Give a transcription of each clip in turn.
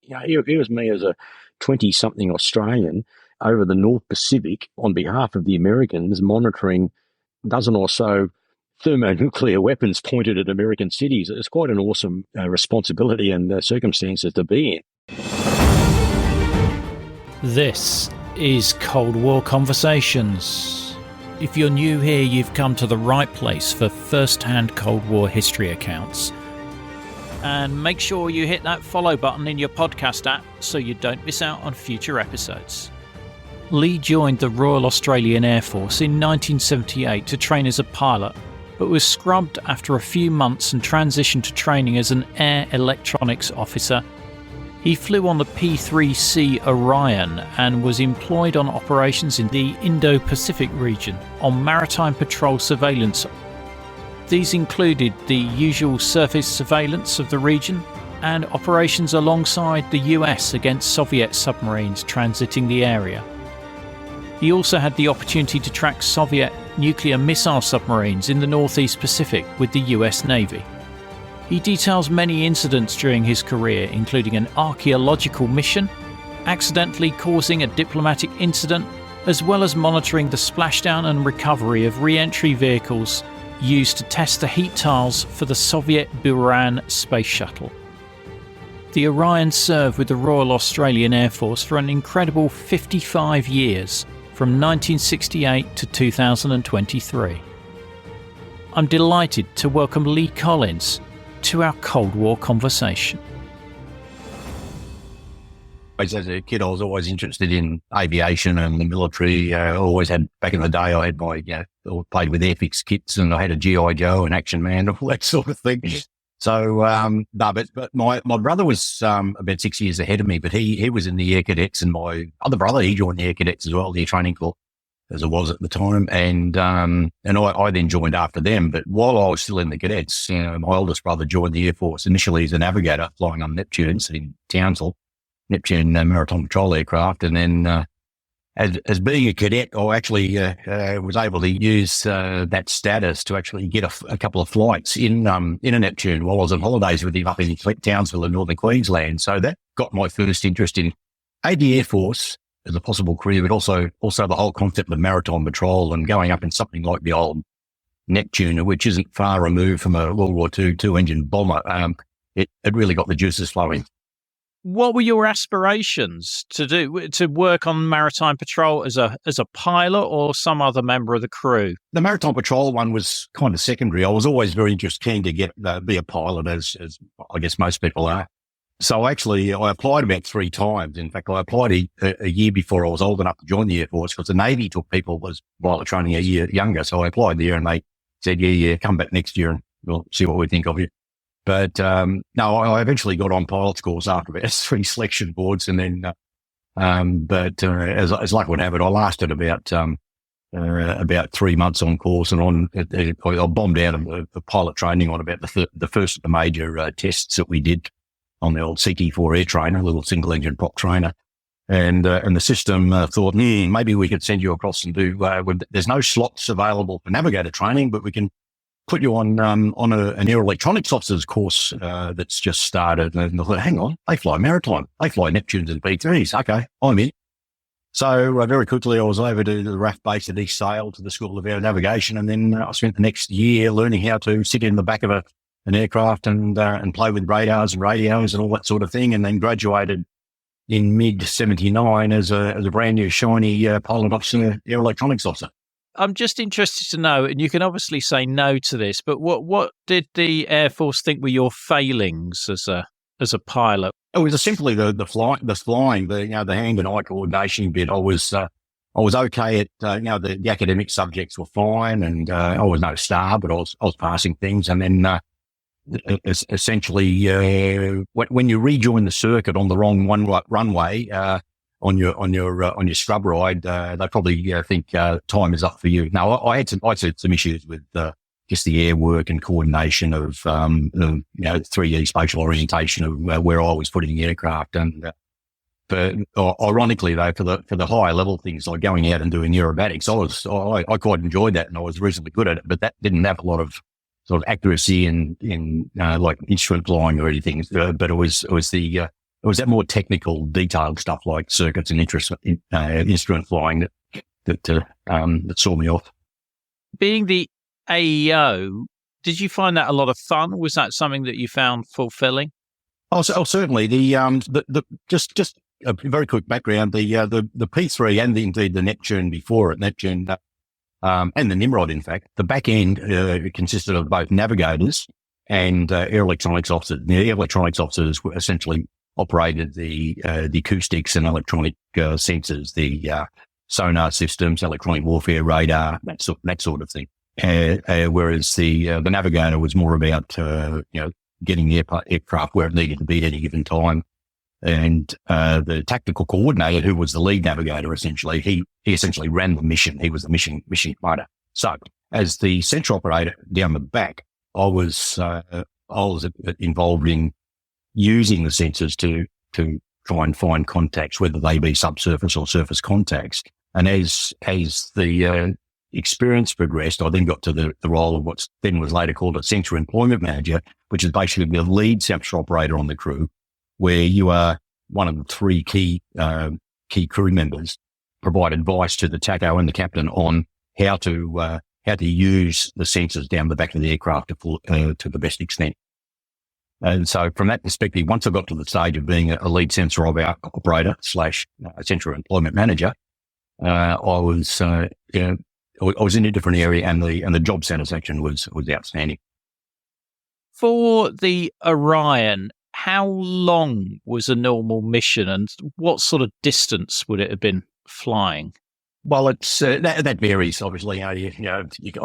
Here's me as a 20-something Australian over the North Pacific on behalf of the Americans, monitoring a dozen or so thermonuclear weapons pointed at American cities. It's quite an awesome responsibility and circumstances to be in. This is Cold War Conversations. If you're new here, you've come to the right place for first-hand Cold War history accounts. And make sure you hit that follow button in your podcast app so you don't miss out on future episodes. Leigh joined the Royal Australian Air Force in 1978 to train as a pilot, but was scrubbed after a few months and transitioned to training as an air electronics officer. He flew on the P-3C Orion and was employed on operations in the Indo-Pacific region on maritime patrol surveillance. These included the usual surface surveillance of the region and operations alongside the US against Soviet submarines transiting the area. He also had the opportunity to track Soviet nuclear missile submarines in the Northeast Pacific with the US Navy. He details many incidents during his career, including an archaeological mission, accidentally causing a diplomatic incident, as well as monitoring the splashdown and recovery of re-entry vehicles used to test the heat tiles for the Soviet Buran space shuttle. The Orion served with the Royal Australian Air Force for an incredible 55 years, from 1968 to 2023. I'm delighted to welcome Leigh Collins to our Cold War conversation. As a kid, I was always interested in aviation and the military. I always had, back in the day, I had my, played with Airfix kits and I had a G.I. Joe and Action Man, all that sort of thing. So, but my brother was about 6 years ahead of me, but he was in the Air Cadets, and my other brother, he joined the Air Cadets as well, the Air Training Corps, as it was at the time. And I then joined after them. But while I was still in the cadets, my oldest brother joined the Air Force initially as a navigator, flying on Neptunes in Townsville, Neptune Maritime patrol aircraft. And then, as being a cadet, I actually was able to use that status to actually get a couple of flights in a Neptune while I was on holidays with him up in Townsville in northern Queensland. So that got my first interest in the Air Force as a possible career, but also the whole concept of maritime patrol and going up in something like the old Neptune, which isn't far removed from a World War II two-engine bomber. It really got the juices flowing. What were your aspirations to do? To work on maritime patrol as a pilot or some other member of the crew? The maritime patrol one was kind of secondary. I was always very keen to be a pilot, as I guess most people are. So actually, I applied about 3 times. In fact, I applied a year before I was old enough to join the Air Force, because the Navy took people was pilot training a year younger. So I applied there, and they said, yeah, come back next year and we'll see what we think of you. But no, I eventually got on pilot's course after about 3 selection boards, and then, as luck would have it, I lasted about 3 months on course, and I bombed out of the pilot training on about the first of the major tests that we did on the old CT4 air trainer, a little single engine prop trainer, and the system thought, maybe we could send you across and do. There's no slots available for navigator training, but we can put you on an air electronics officer's course that's just started. And I thought, hang on, they fly maritime, they fly Neptunes and P3s. Okay, I'm in. So very quickly, I was over to the RAAF base at East Sale to the School of Air Navigation, and then I spent the next year learning how to sit in the back of an aircraft and play with radars and radios and all that sort of thing, and then graduated in mid-79 as a brand new shiny pilot officer, air electronics officer. I'm just interested to know, and you can obviously say no to this, but what did the Air Force think were your failings as a pilot? It was simply the flying, the hand and eye coordination bit. I was okay at the academic subjects were fine, and I was no star, but I was passing things. And then essentially, when you rejoin the circuit on the wrong runway, on your scrub ride, they probably think time is up for you. Now, I had some issues with just the air work and coordination of 3D spatial orientation of where I was putting the aircraft. And but ironically, though, for the higher level things like going out and doing aerobatics, I quite enjoyed that, and I was reasonably good at it. But that didn't have a lot of sort of accuracy in like instrument flying or anything. But it was Or was that more technical, detailed stuff like circuits and instrument flying that saw me off? Being the AEO, did you find that a lot of fun? Was that something that you found fulfilling? Certainly. Just a very quick background. The P3 and indeed the Neptune before it, Neptune and the Nimrod, in fact, the back end consisted of both navigators and air electronics officers. The air electronics officers were essentially operated the acoustics and electronic sensors, the sonar systems, electronic warfare radar, that sort of thing. Whereas the navigator was more about getting the aircraft where it needed to be at any given time. And the tactical coordinator, who was the lead navigator, essentially, he essentially ran the mission. He was the mission commander. So, as the central operator down the back, I was involved in using the sensors to try and find contacts, whether they be subsurface or surface contacts. And as the experience progressed, I then got to the role of what then was later called a sensor employment manager, which is basically the lead sensor operator on the crew, where you are one of the three key crew members, provide advice to the TACO and the captain on how to use the sensors down the back of the aircraft to the best extent. And so from that perspective, once I got to the stage of being a lead sensor operator / sensor employment manager, I was in a different area, and the job satisfaction was outstanding. For the Orion, how long was a normal mission, and what sort of distance would it have been flying? Well, it's that varies, obviously. I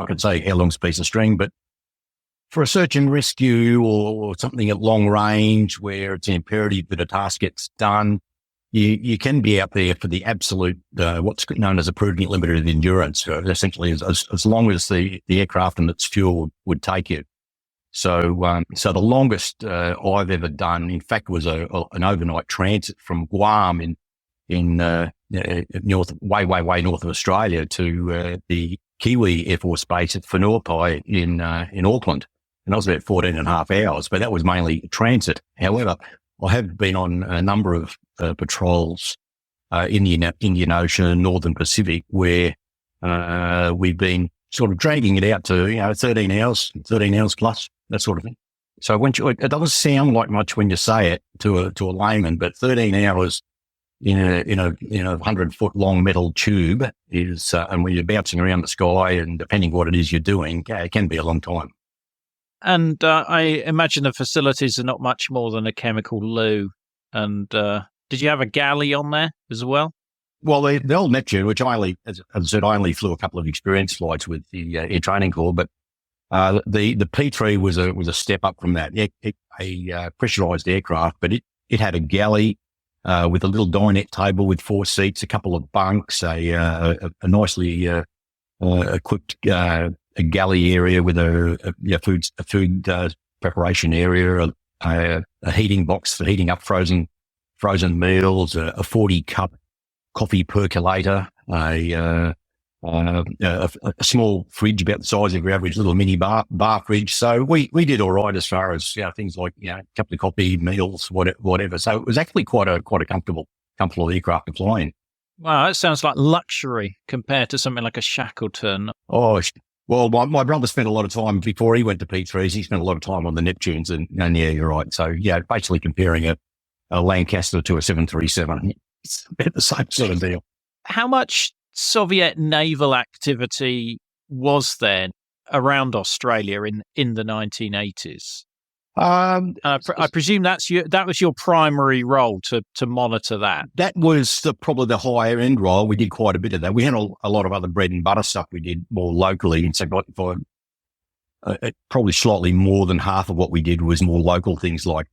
could say how long's a piece of string, but for a search and rescue or something at long range where it's imperative that a task gets done, you can be out there for the absolute what's known as a prudent limited endurance, essentially as long as the aircraft and its fuel would take you. So the longest I've ever done, in fact, was an overnight transit from Guam in way north of Australia to the Kiwi Air Force Base at Whenuapai in Auckland. And that was about 14 and a half hours, but that was mainly transit. However, I have been on a number of patrols in the Indian Ocean, Northern Pacific, where we've been sort of dragging it out to 13 hours plus, that sort of thing. So it doesn't sound like much when you say it to a layman, but 13 hours in a 100-foot long metal tube is, and when you're bouncing around the sky, and depending what it is you're doing, it can be a long time. And I imagine the facilities are not much more than a chemical loo. And did you have a galley on there as well? Well, the old Neptune, which as I said, I only flew a couple of experience flights with the Air Training Corps, but the P3 was a step up from that. A pressurized aircraft, but it had a galley with a little dinette table with 4 seats, a couple of bunks, a nicely equipped a galley area with a food preparation area, a heating box for heating up frozen meals, a 40-cup coffee percolator, a small fridge about the size of your average little mini bar fridge. So we did all right as far as things like a cup of coffee, meals, whatever. So it was actually quite a comfortable aircraft to fly in. Wow, that sounds like luxury compared to something like a Shackleton. Oh, well, my brother spent a lot of time before he went to P3s. He spent a lot of time on the Neptunes, and yeah, you're right. So basically comparing a Lancaster to a 737, it's about the same sort of deal. How much Soviet naval activity was there around Australia in the 1980s? I presume that was your primary role to monitor that. That was probably the higher end role. We did quite a bit of that. We had a lot of other bread and butter stuff we did more locally. And so probably slightly more than half of what we did was more local things like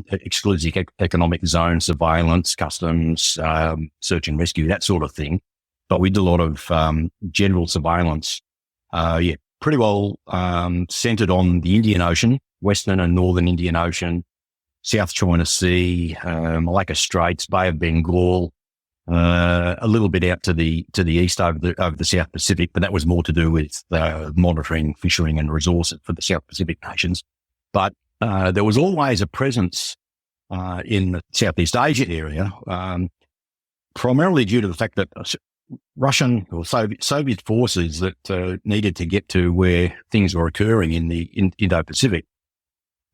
exclusive economic zone surveillance, customs, search and rescue, that sort of thing. But we did a lot of general surveillance. Pretty well centered on the Indian Ocean, Western and Northern Indian Ocean, South China Sea, Malacca Straits, Bay of Bengal, a little bit out to the east over the South Pacific, but that was more to do with monitoring, fishing and resources for the South Pacific nations. But there was always a presence in the Southeast Asia area, primarily due to the fact that Russian or Soviet forces that needed to get to where things were occurring in the Indo-Pacific,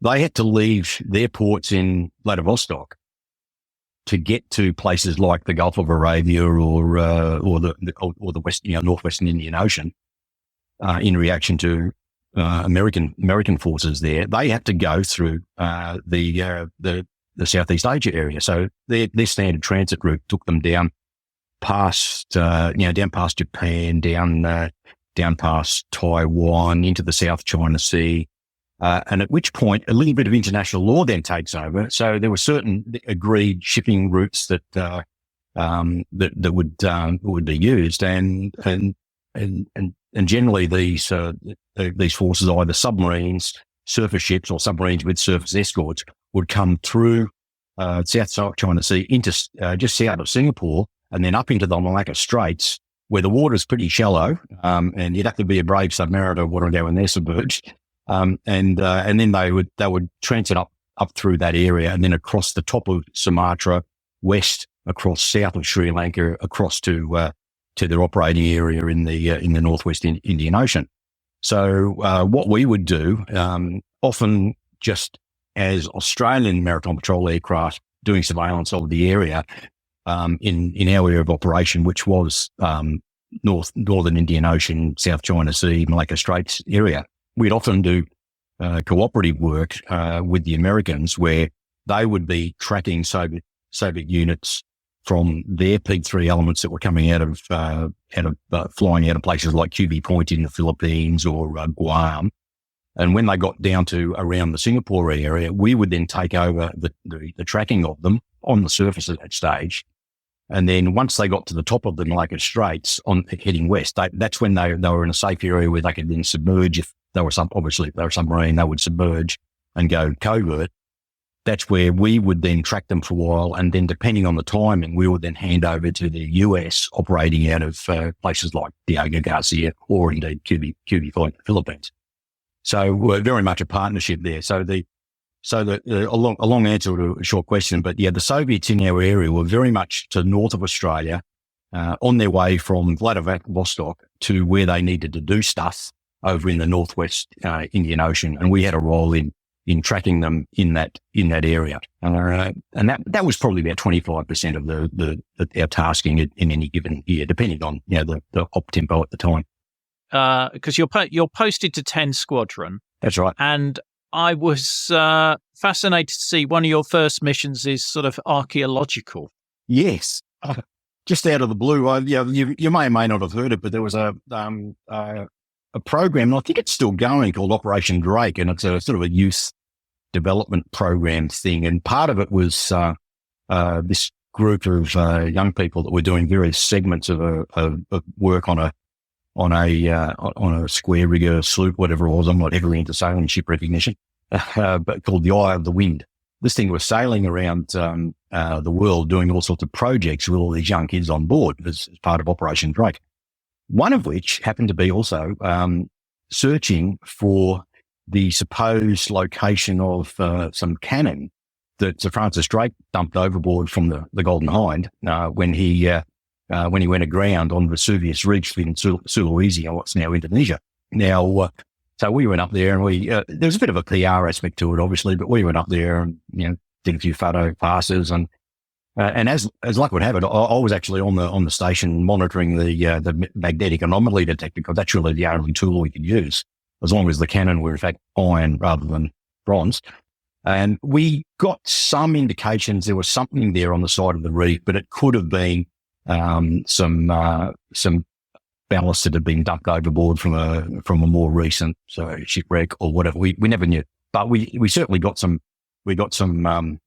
they had to leave their ports in Vladivostok to get to places like the Gulf of Arabia or the West, northwestern Indian Ocean. In reaction to American forces there, they had to go through the Southeast Asia area. So their standard transit route took them down past Japan, down past Taiwan into the South China Sea. And at which point a little bit of international law then takes over. So there were certain agreed shipping routes that would be used, and generally these forces, either submarines, surface ships, or submarines with surface escorts, would come through South China Sea into just south of Singapore, and then up into the Malacca Straits, where the water is pretty shallow, and you'd have to be a brave submariner to want to go in there submerged. And then they would transit up through that area, and then across the top of Sumatra, west across south of Sri Lanka, across to their operating area in the northwest Indian Ocean. So what we would do, often just as Australian maritime patrol aircraft doing surveillance of the area in our area of operation, which was northern Indian Ocean, South China Sea, Malacca Straits area, we'd often do cooperative work with the Americans, where they would be tracking Soviet units from their P-3 elements that were coming out of flying out of places like QB Point in the Philippines or Guam. And when they got down to around the Singapore area, we would then take over the tracking of them on the surface at that stage. And then once they got to the top of the Malacca Straits heading west, that's when they were in a safe area where they could then submerge. If they were obviously if they were submarine, they would submerge and go covert. That's where we would then track them for a while, and then depending on the timing, we would then hand over to the US operating out of places like Diego Garcia or indeed QB Point, the Philippines. So we're very much a partnership there. A long answer to a short question, but yeah, the Soviets in our area were very much to the north of Australia, on their way from Vladivostok to where they needed to do stuff over in the northwest Indian Ocean, and we had a role in tracking them in that area, and that was probably about 25% of our tasking in any given year, depending on the op tempo at the time. Because you're posted to 10 Squadron. That's right, and I was fascinated to see one of your first missions is sort of archaeological. Yes, just out of the blue. You may or may not have heard it, but there was a program, and I think it's still going, called Operation Drake, and it's a sort of a youth development program thing. And part of it was this group of young people that were doing various segments of work on a square rigger sloop, whatever it was. I'm not heavily into sailing ship recognition, but called the Eye of the Wind. This thing was sailing around the world, doing all sorts of projects with all these young kids on board as part of Operation Drake. One of which happened to be also searching for the supposed location of some cannon that Sir Francis Drake dumped overboard from the Golden Hind when he went aground on Vesuvius Reef in Sulawesi, what's now Indonesia. Now, so we went up there, and there was a bit of a PR aspect to it, obviously, but we went up there and did a few photo passes, and as luck would have it, I was actually on the station monitoring the magnetic anomaly detector, because that's really the only tool we could use, as long as the cannon were in fact iron rather than bronze. And we got some indications there was something there on the side of the reef, but it could have been some ballast that had been dumped overboard from a more recent shipwreck or whatever. We never knew, but we certainly got some. We got some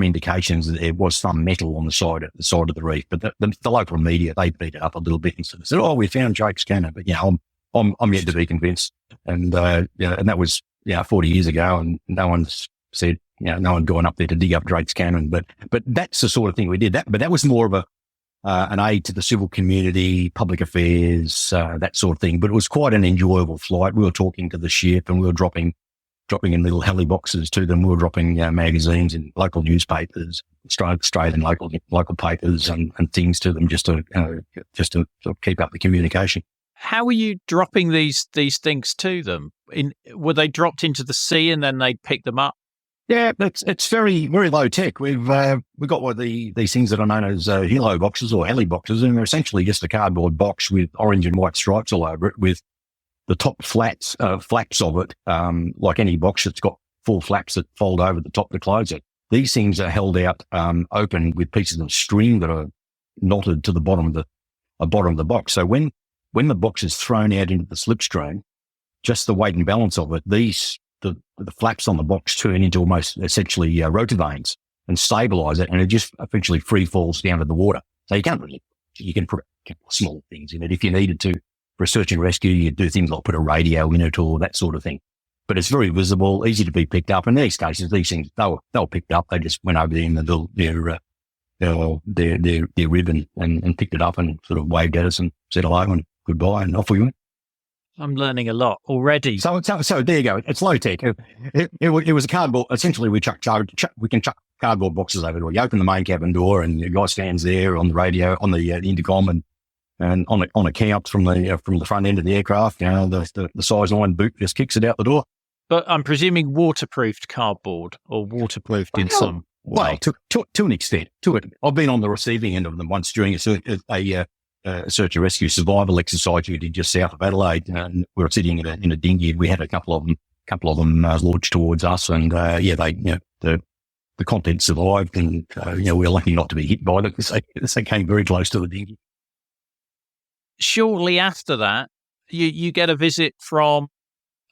indications that there was some metal on the side of the reef, but the local media, they beat it up a little bit and sort of said, "Oh, we found Drake's cannon," but I'm yet to be convinced. And and that was 40 years ago, and no one's said no one gone up there to dig up Drake's cannon. But that's the sort of thing we did. But that was more of an aid to the civil community, public affairs, that sort of thing. But it was quite an enjoyable flight. We were talking to the ship, and we were dropping dropping in little heli boxes to them. We were dropping magazines in local newspapers, Australian local papers and things to them just to sort of keep up the communication. How are you dropping these things to them? Were they dropped into the sea and then they'd pick them up? Yeah, it's very, very low tech. We've got what these things that are known as helo boxes or heli boxes, and they're essentially just a cardboard box with orange and white stripes all over it, with the top flaps of it, like any box that's got full flaps that fold over the top to close it. These things are held out open with pieces of string that are knotted to the bottom of the box. So when the box is thrown out into the slipstream, just the weight and balance of it, the flaps on the box turn into almost essentially rotor vanes and stabilise it, and it just eventually free falls down to the water. So you can put small things in it if you needed to. For search and rescue, you do things like put a radio in it or that sort of thing. But it's very visible, easy to be picked up. In these cases, these things, they were picked up. They just went over there in their ribbon and picked it up and sort of waved at us and said hello and goodbye, and off we went. I'm learning a lot already. So there you go. It's low tech. It was a cardboard. Essentially, we can chuck cardboard boxes over it. You open the main cabin door, and the guy stands there on the radio, on the intercom, and on a count from the front end of the aircraft. The size 9 boot just kicks it out the door. But I'm presuming waterproofed cardboard or waterproofed in some way. Well, to an extent. I've been on the receiving end of them once during a search and rescue survival exercise we did just south of Adelaide, and we were sitting in a dinghy. We had a couple of them launched towards us, and the contents survived, and we were lucky not to be hit by them because they came very close to the dinghy. Shortly after that, you get a visit from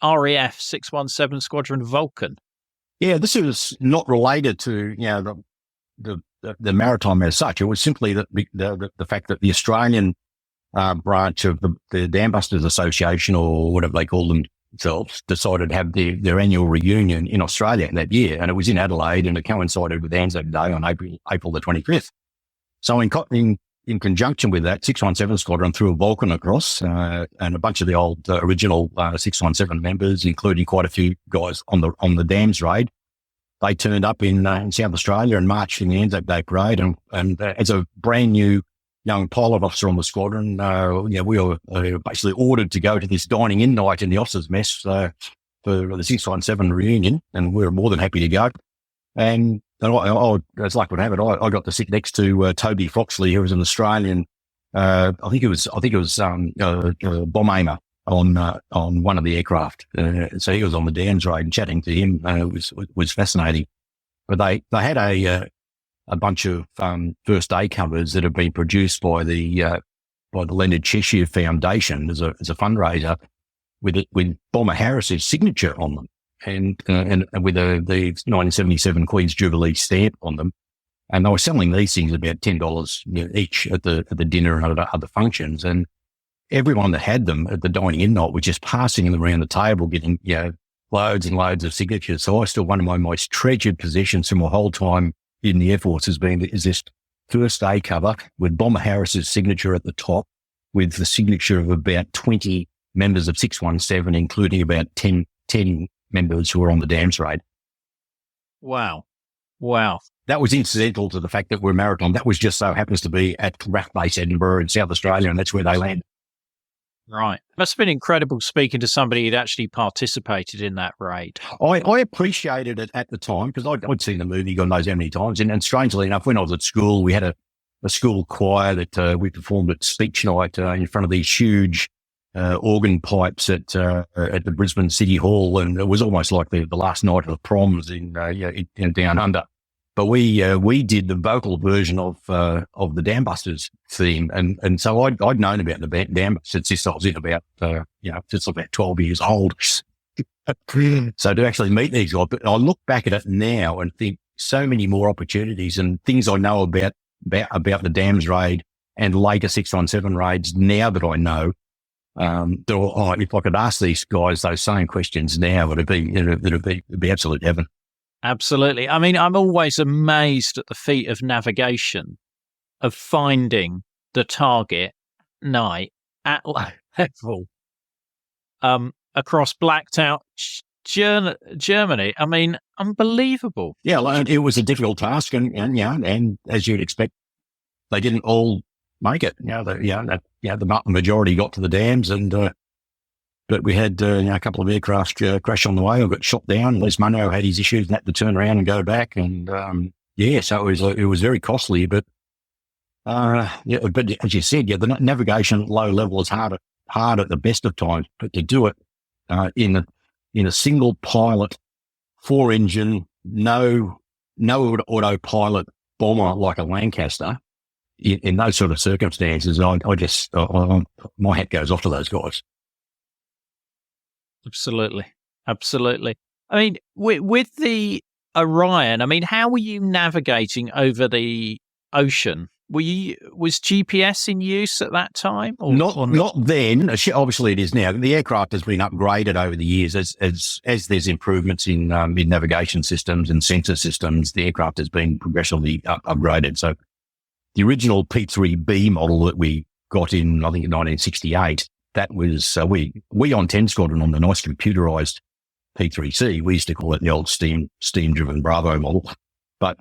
RAAF 617 Squadron Vulcan. Yeah, this is not related to the Maritime as such. It was simply the fact that the Australian branch of the Dam Busters Association, or whatever they call themselves, decided to have their annual reunion in Australia that year, and it was in Adelaide, and it coincided with Anzac Day on April the 25th. So in conjunction with that, 617 Squadron threw a Vulcan across, and a bunch of the old original 617 members, including quite a few guys on the dams raid. They turned up in South Australia and marched in the Anzac Day parade. And as a brand new young pilot officer on the squadron, we were basically ordered to go to this dining in night in the officers' mess for the 617 reunion, and we were more than happy to go. And as luck would have it, I got to sit next to Toby Foxley, who was an Australian. I think it was bomb aimer on one of the aircraft. So he was on the dams raid, and chatting to him was fascinating. But they had a bunch of first aid covers that have been produced by the Leonard Cheshire Foundation as a fundraiser with Bomber Harris's signature on them. And with the 1977 Queen's Jubilee stamp on them, and they were selling these things about $10 each at the dinner and other functions. And everyone that had them at the dining in night was just passing them around the table, getting loads and loads of signatures. So I still, one of my most treasured possessions from my whole time in the Air Force is this first aid cover with Bomber Harris's signature at the top, with the signature of about 20 members of 617, including about 10 members who were on the dams raid. Wow. That was incidental to the fact that we're maritime. That was just so happens to be at RAAF Base Edinburgh in South Australia, and that's where they landed. Right. Must have been incredible speaking to somebody who'd actually participated in that raid. I appreciated it at the time because I'd seen the movie God knows how many times. And strangely enough, when I was at school, we had a school choir that we performed at speech night in front of these huge organ pipes at the Brisbane City Hall, and it was almost like the last night of the proms in Down Under. But we did the vocal version of the Dam Busters theme, and so I'd known about the Dam Busters since I was in about since about 12 years old. So to actually meet these guys, but I look back at it now and think so many more opportunities and things I know about the Dams raid and later 617 raids now that I know. If I could ask these guys those same questions now, it'd be absolute heaven. Absolutely. I mean, I'm always amazed at the feat of navigation, of finding the target night at level, across blacked out Germany. I mean, unbelievable. Yeah, it was a difficult task, and as you'd expect, they didn't all make it. The majority got to the dams, but we had a couple of aircraft crash on the way or got shot down. Les Munro had his issues and had to turn around and go back, and so it was very costly. But but as you said, the navigation at low level is hard at the best of times, but to do it in a single pilot, 4-engine, no autopilot bomber like a Lancaster, in those sort of circumstances, my hat goes off to those guys. Absolutely. I mean, with the Orion, I mean, how were you navigating over the ocean? Was GPS in use at that time? Not then. Obviously, it is now. The aircraft has been upgraded over the years as there's improvements in navigation systems and sensor systems. The aircraft has been progressively upgraded. So the original P-3B model that we got in, I think, in 1968, that was we on 10 Squadron on the nice computerized P-3C. We used to call it the old steam-driven Bravo model, but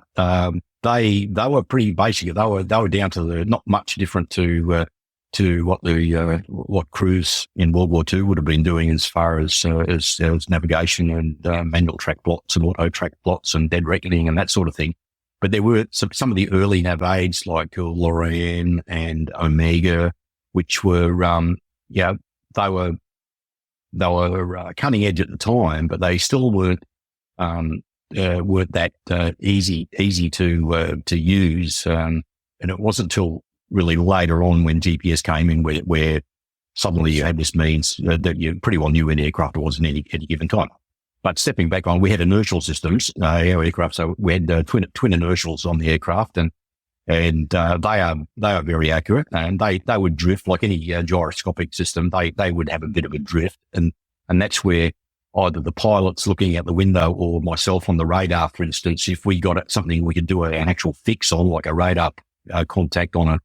they were pretty basic. They were down to not much different to what crews in World War II would have been doing as far as navigation and manual track plots and auto track plots and dead reckoning and that sort of thing. But there were some of the early nav aids like Lorraine and Omega, which were they were cutting edge at the time, but they still weren't that easy to use. And it wasn't until really later on when GPS came in where suddenly you had this means that you pretty well knew where the aircraft was at any given time. But stepping back on, we had inertial systems, our aircraft, so we had twin inertials on the aircraft, and they are very accurate, and they would drift like any gyroscopic system. They would have a bit of a drift, and that's where either the pilot's looking out the window or myself on the radar, for instance, if we got at something we could do an actual fix on, like a radar contact on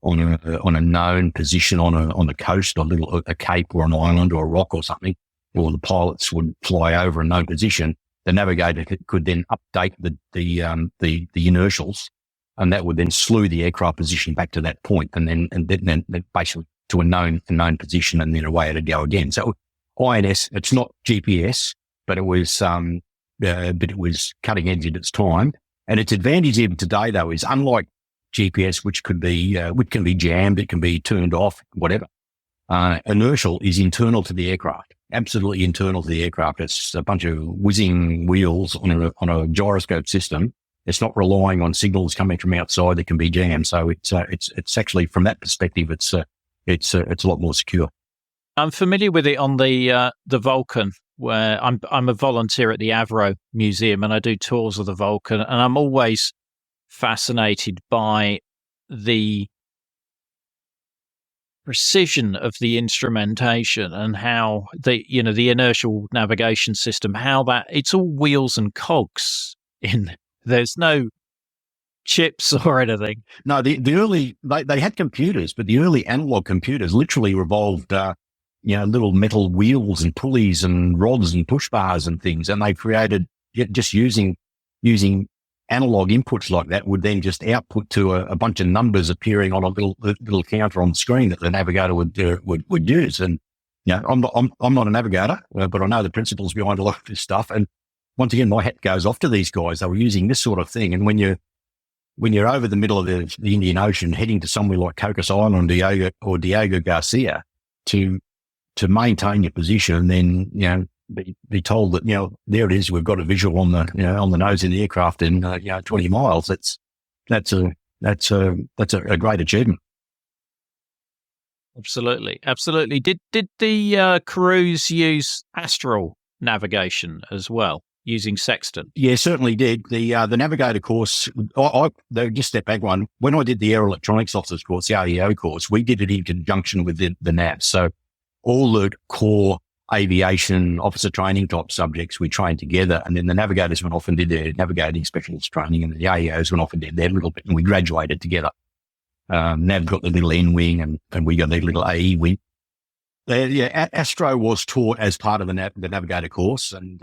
a known position on a coast, a cape or an island or a rock or something, or the pilots would fly over a known position, the navigator could then update the inertials, and that would then slew the aircraft position back to that point, and then basically to a known position, and then away it'd go again. So INS, it's not GPS, but it was cutting edge at its time. And its advantage even today, though, is unlike GPS, which can be jammed, it can be turned off, whatever. Inertial is internal to the aircraft, absolutely internal to the aircraft. It's a bunch of whizzing wheels on a gyroscope system. It's not relying on signals coming from outside that can be jammed. So it's actually, from that perspective, it's a lot more secure. I'm familiar with it on the Vulcan, where I'm a volunteer at the Avro Museum, and I do tours of the Vulcan, and I'm always fascinated by the precision of the instrumentation and how the inertial navigation system, how that it's all wheels and cogs in. There's no chips or anything. No, the early they had computers, but the early analog computers literally revolved little metal wheels and pulleys and rods and push bars and things, and they created just using analog inputs like that would then just output to a bunch of numbers appearing on a little counter on the screen that the navigator would use. And I'm not a navigator, but I know the principles behind a lot of this stuff. And once again, my hat goes off to these guys. They were using this sort of thing. And when you're over the middle of the Indian Ocean, heading to somewhere like Cocos Island or Diego Garcia to maintain your position, then be told that there it is. We've got a visual on the nose in the aircraft in 20 miles. That's a great achievement. Absolutely. Did the crews use astral navigation as well, using Sextant? Yeah, certainly did. The navigator course, just step back one. When I did the Air Electronics Officers course, the REO course, we did it in conjunction with the NAV. So all the core aviation officer training type subjects we trained together, and then the navigators went off and did their navigating specialist training, and the AEOs went off and did their little bit, and we graduated together. NAV got the little N wing, and we got the little AE wing. Astro was taught as part of the navigator course, and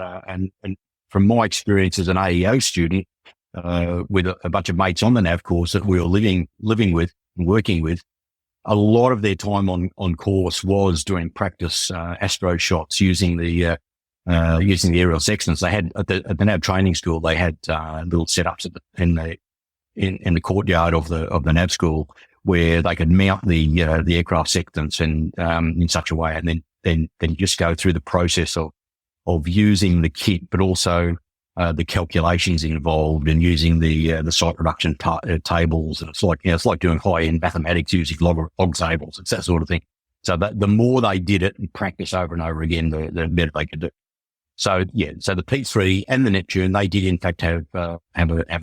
from my experience as an AEO student, with a bunch of mates on the nav course that we were living with and working with, a lot of their time on course was doing practice astro shots using the aerial sextants. They had at the nav training school, they had little setups in the courtyard of the nav school where they could mount the aircraft sextants in such a way, and then just go through the process of using the kit, but also the calculations involved and using the site production tables. And it's like doing high end mathematics using log tables. It's that sort of thing. So that the more they did it and practice over and over again, the better they could do. So so the P3 and the Neptune, they did in fact have a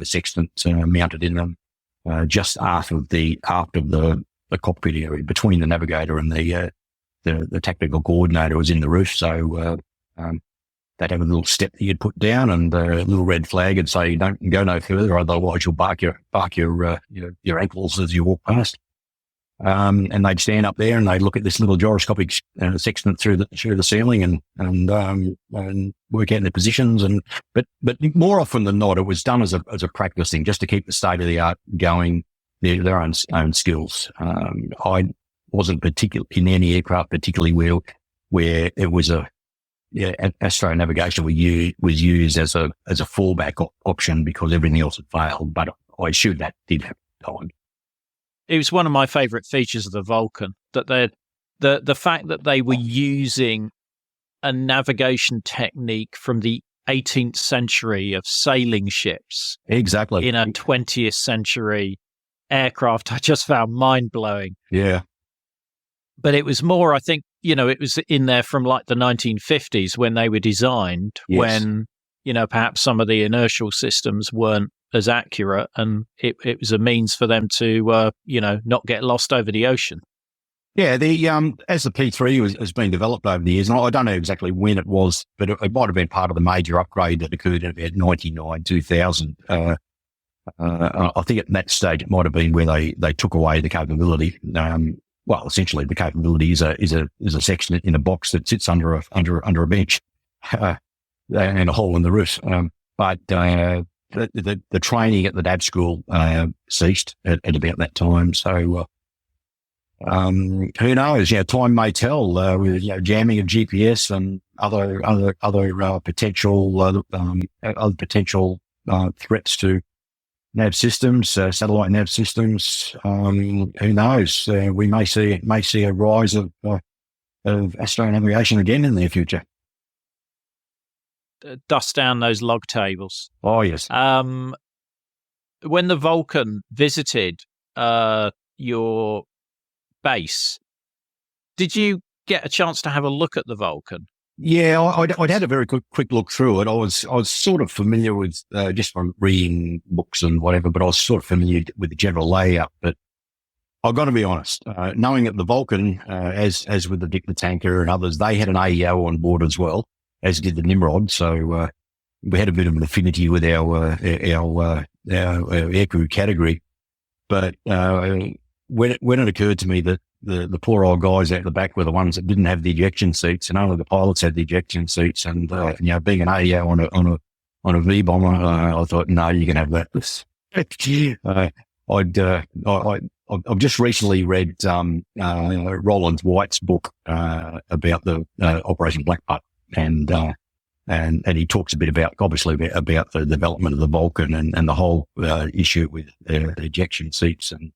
sextant mounted in them just after the cockpit area, between the navigator and the tactical coordinator was in the roof. So they'd have a little step that you'd put down and a little red flag and say, don't go no further, otherwise you'll bark your ankles as you walk past. And they'd stand up there and they'd look at this little gyroscopic sextant through the ceiling and work out their positions. But more often than not, it was done as a practice thing, just to keep the state of the art going, their own skills. I wasn't in any aircraft particularly where it was astro navigation was used as a fallback option because everything else had failed. But I assume that did happen time. It was one of my favourite features of the Vulcan, that the fact that they were using a navigation technique from the 18th century of sailing ships, exactly, in a 20th century aircraft, I just found mind-blowing. Yeah. But it was more, I think, it was in there from like the 1950s when they were designed, yes, when, perhaps some of the inertial systems weren't as accurate, and it was a means for them to, not get lost over the ocean. Yeah, as the P3 has been developed over the years, and I don't know exactly when it was, but it might have been part of the major upgrade that occurred in about 99, 2000. I think at that stage it might have been where they took away the capability. Well, essentially the capability is a section in a box that sits under a bench and a hole in the roof. But the training at the NAV school ceased at about that time. So who knows? Time may tell with jamming of GPS and other potential threats to nav systems, satellite nav systems. Who knows? We may see a rise of astro navigation again in the near future. Dust down those log tables. Oh yes. When the Vulcan visited your base, did you get a chance to have a look at the Vulcan? Yeah, I'd had a very quick look through it. I was sort of familiar with just from reading books and whatever, but I was sort of familiar with the general layout. But I've got to be honest, knowing that the Vulcan, as with the Dick the Tanker and others, they had an AEO on board as well, as did the Nimrod. So we had a bit of an affinity with our aircrew category. But when it occurred to me that the poor old guys out the back were the ones that didn't have the ejection seats, and only the pilots had the ejection seats, and being an AEO on a V bomber, I thought, no, you can have that. I've just recently read Roland White's book about the Operation Blackbutt, and he talks a bit about the development of the Vulcan and the whole issue with the ejection seats. And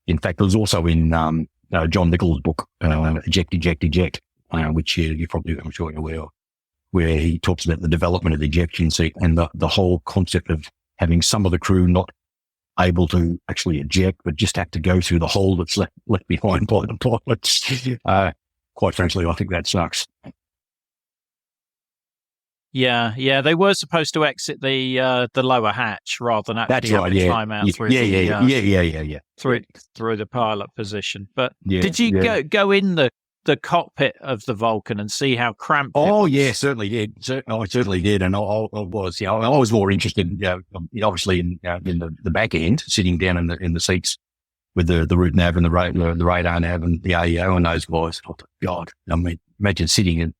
in fact, it was also in John Nichols' book, Eject, which you probably, I'm sure you're aware of, where he talks about the development of the ejection seat and the whole concept of having some of the crew not able to actually eject, but just have to go through the hole that's left behind by the pilots. Quite frankly, I think that sucks. Yeah, they were supposed to exit the lower hatch rather than actually have to climb out through through the pilot position. But did you go in the cockpit of the Vulcan and see how cramped? Oh yeah, certainly did. I certainly did, and I was more interested, obviously in the back end, sitting down in the seats with the route nav and the radar nav and the AEO and those guys. I thought, God, I mean, imagine sitting in.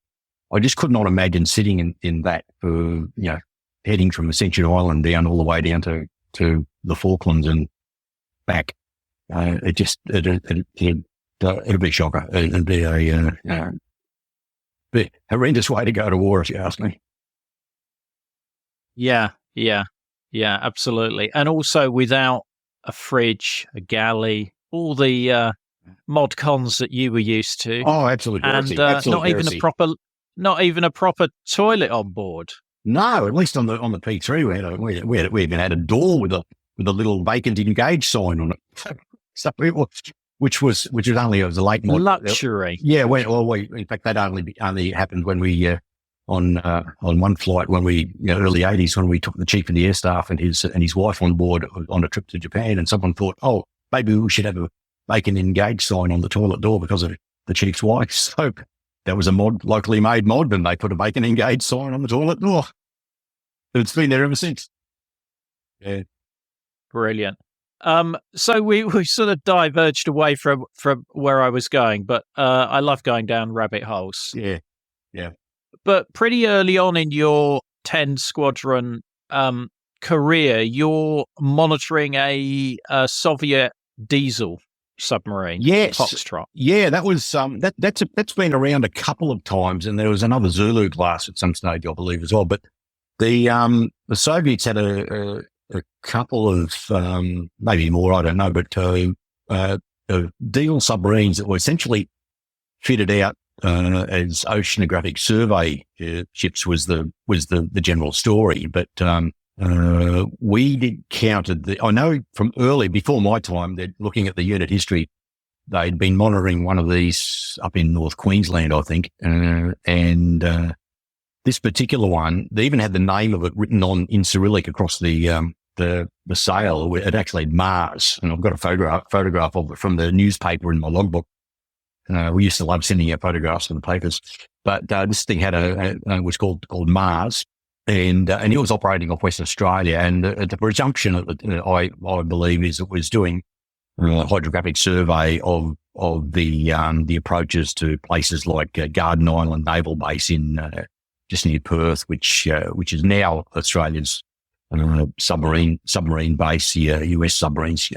I just could not imagine sitting in that for, heading from Ascension Island down all the way down to the Falklands and back. It'd be a shocker. It'd be a horrendous way to go to war, if you ask me. Yeah, absolutely. And also without a fridge, a galley, all the mod cons that you were used to. Oh, absolutely. And not even a proper toilet on board. No, at least on the P3 we even had a door with a little vacant engage sign on it. So which was only as a late mod. Luxury. Yeah, in fact that only happened when we on one flight when we early 80s when we took the chief of the air staff and his wife on board on a trip to Japan, and someone thought, oh, maybe we should have a vacant engage sign on the toilet door because of the chief's wife. So that was a locally made mod, and they put a vacant engage sign on the toilet door. It's been there ever since. Yeah. Brilliant. So we sort of diverged away from where I was going, but I love going down rabbit holes. Yeah. But pretty early on in your 10 Squadron career, you're monitoring a Soviet diesel submarine. Yes. Foxtrot. Yeah, that was that's been around a couple of times, and there was another Zulu class at some stage, I believe, as well. But the Soviets had a couple of maybe more, I don't know, but diesel submarines that were essentially fitted out as oceanographic survey ships was the general story. But we counted I know from early, before my time, that looking at the unit history, they'd been monitoring one of these up in North Queensland, I think, and this particular one, they even had the name of it written in Cyrillic across the sail. It actually had Mars, and I've got a photograph of it from the newspaper in my logbook. We used to love sending out photographs to the papers, but this thing had was called Mars, and it was operating off Western Australia. And the presumption I believe is it was doing a hydrographic survey of the approaches to places like Garden Island Naval Base in just near Perth, which is now Australia's submarine base. US submarines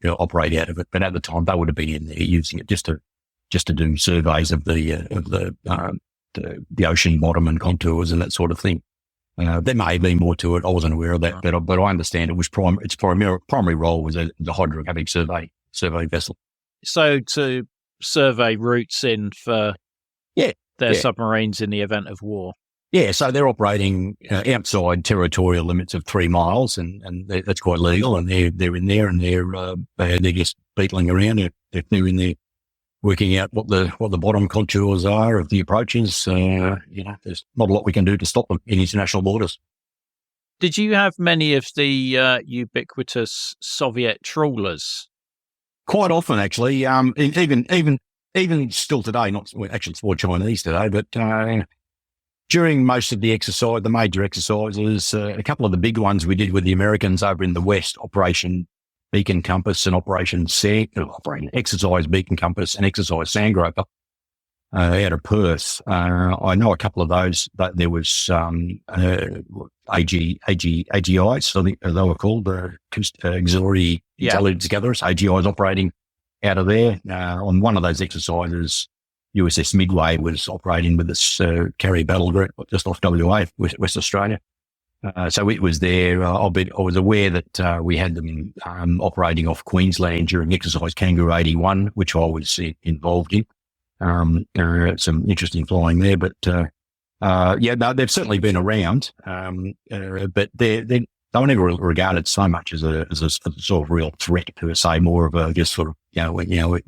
operate out of it, but at the time they would have been in there using it just to do surveys of the ocean bottom and contours and that sort of thing. There may have been more to it. I wasn't aware of that, but I understand it was its primary role was the hydrographic survey vessel. So to survey routes in for their submarines in the event of war. Yeah, so they're operating outside territorial limits of 3 miles, and that's quite legal. And they're in there, and they're just beetling around. They're in there working out what the bottom contours are of the approaches. There's not a lot we can do to stop them in international borders. Did you have many of the ubiquitous Soviet trawlers? Quite often, actually. Even still today, actually it's more Chinese today, but during most of the major exercises, a couple of the big ones we did with the Americans over in the West, Operation Beacon Compass and Operation Exercise Beacon Compass and Exercise Sandgroper out of Perth. I know a couple of those, but there was AGIs, I think they were called, Auxiliary Intelligence Gatherers, AGIs operating out of there. On one of those exercises, USS Midway was operating with this carrier battle group just off WA, West Australia. So it was there. I was aware that we had them operating off Queensland during exercise Kangaroo 81, which I was involved in. Some interesting flying there, but they've certainly been around. But they were never regarded so much as a sort of real threat per se, more of a just sort of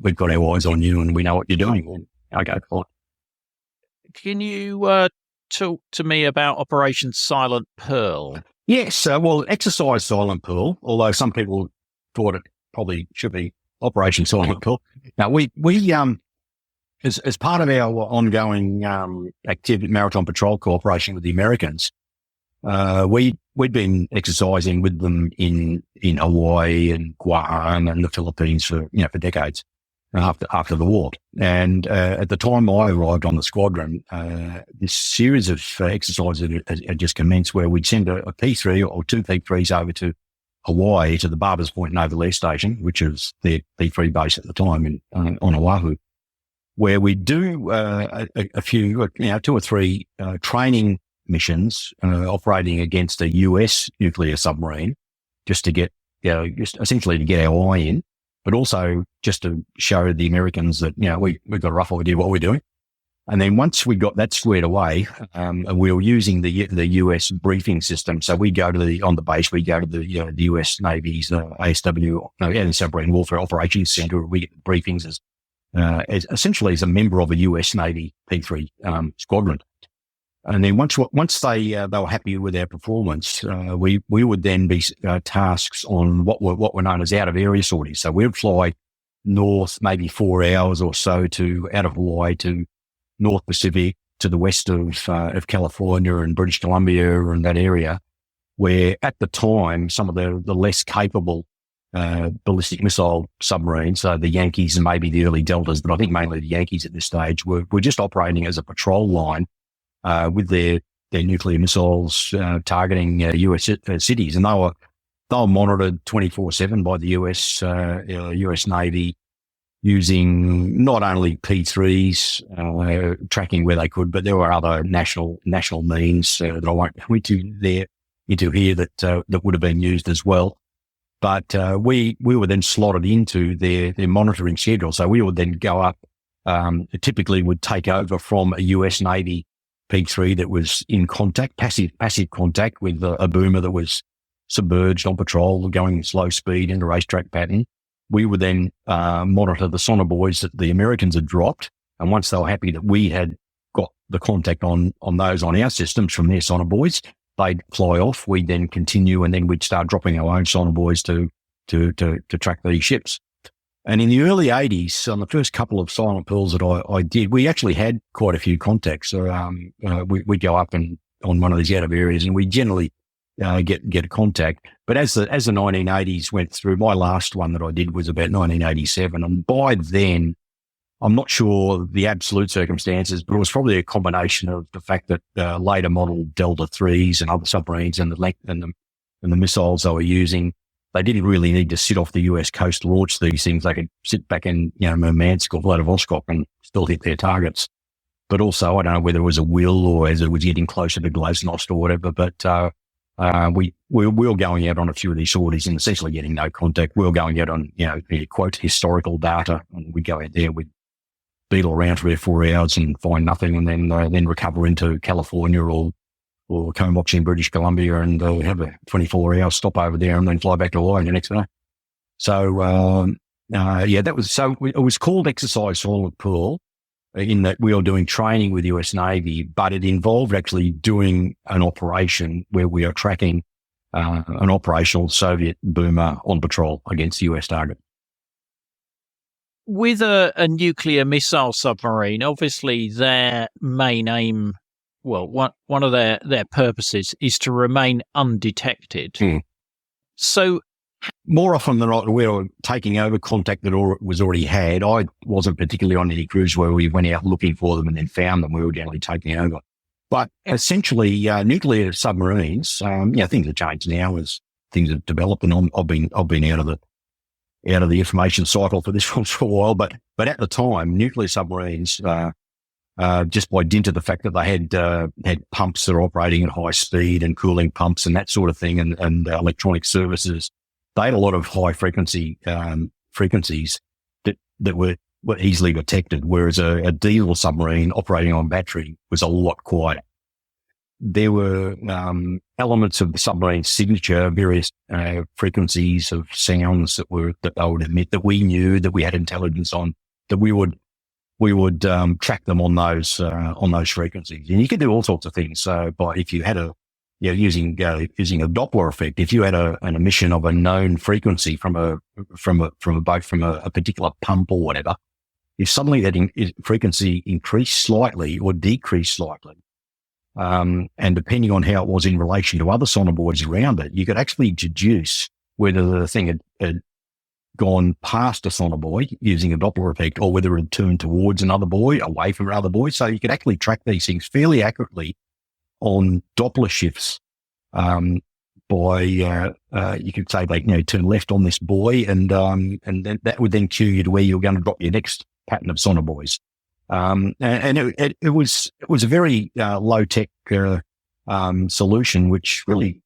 we've got our eyes on you and we know what you're doing. Okay, fine. Can you talk to me about Operation Silent Pearl? Yes, Exercise Silent Pearl, although some people thought it probably should be Operation Silent Pearl. Now, we as part of our ongoing activity, maritime patrol cooperation with the Americans, We'd been exercising with them in Hawaii and Guam and the Philippines for decades after the war. And at the time I arrived on the squadron, this series of exercises had just commenced where we'd send a P3 or two P3s over to Hawaii to the Barbers Point Naval Air Station, which is their P3 base at the time on Oahu, where we do a few, 2 or 3 training missions operating against a US nuclear submarine, just to get, just essentially to get our eye in, but also just to show the Americans that, we've got a rough idea what we're doing. And then once we got that squared away, we were using the US briefing system. So we go to on the base, we go to the US Navy's ASW, the Submarine Warfare Operations Center, where we get the briefings as essentially as a member of a US Navy P3 squadron. And then once they were happy with our performance, we would then be tasks on what were known as out of area sorties. So we'd fly north, maybe 4 hours or so out of Hawaii to North Pacific, to the west of California and British Columbia and that area, where at the time some of the less capable ballistic missile submarines, so the Yankees and maybe the early Deltas, but I think mainly the Yankees at this stage, were just operating as a patrol line with their nuclear missiles targeting US cities, and they were monitored 24/7 by the US Navy, using not only P3s tracking where they could, but there were other national means that I won't go into here that would have been used as well. But we were then slotted into their monitoring schedule, so we would then go up. Typically, would take over from a US Navy P3 that was in contact, passive contact with a boomer that was submerged on patrol, going slow speed in a racetrack pattern. We would then monitor the sonar buoys that the Americans had dropped, and once they were happy that we had got the contact on those on our systems from their sonar buoys, they'd fly off. We'd then continue, and then we'd start dropping our own sonar buoys to track these ships. And in the early 80s, on the first couple of Silent Pearls that I did, we actually had quite a few contacts. So we'd go up and on one of these out of areas, and we generally get a contact. But as the 1980s went through, my last one that I did was about 1987, and by then, I'm not sure the absolute circumstances, but it was probably a combination of the fact that later model Delta 3s and other submarines and the length and the missiles they were using, they didn't really need to sit off the US coast to launch these things. They could sit back in Murmansk or Vladivostok and still hit their targets. But also, I don't know whether it was a will or as it was getting closer to Glasnost or whatever, but we were going out on a few of these sorties and essentially getting no contact. We were going out on, quote, historical data, and we'd go out there, we'd beetle around 3 or 4 hours and find nothing, and then recover into California or Comox in British Columbia, and have a 24-hour stop over there and then fly back to Hawaii the next day. So, it was called Exercise Silent Pearl, in that we were doing training with the US Navy, but it involved actually doing an operation where we are tracking an operational Soviet boomer on patrol against the US target. With a nuclear missile submarine, obviously their main aim, well, one of their purposes is to remain undetected. So more often than not, we were taking over contact that was already had. I wasn't particularly on any cruise where we went out looking for them and then found them. We were generally taking over. But essentially, nuclear submarines, things have changed now as things have developed, and I've been out of the information cycle for this one for a while. But at the time, nuclear submarines, just by dint of the fact that they had pumps that are operating at high speed and cooling pumps and that sort of thing, and electronic services, they had a lot of high frequencies that were easily detected, whereas a diesel submarine operating on battery was a lot quieter. There were elements of the submarine signature, various frequencies of sounds that they would emit, that we knew, that we had intelligence on, that we would track them on those frequencies. And you could do all sorts of things. So if you had using a Doppler effect, if you had an emission of a known frequency from a boat, from a particular pump or whatever, if suddenly that frequency increased slightly or decreased slightly, And depending on how it was in relation to other sonobuoys around it, you could actually deduce whether the thing had gone past a sonobuoy using a Doppler effect or whether it had turned towards another buoy, away from another buoy. So you could actually track these things fairly accurately on Doppler shifts. By you could say, like, turn left on this buoy, and then that would then cue you to where you're going to drop your next pattern of sonobuoys. And it was a very low tech solution, which really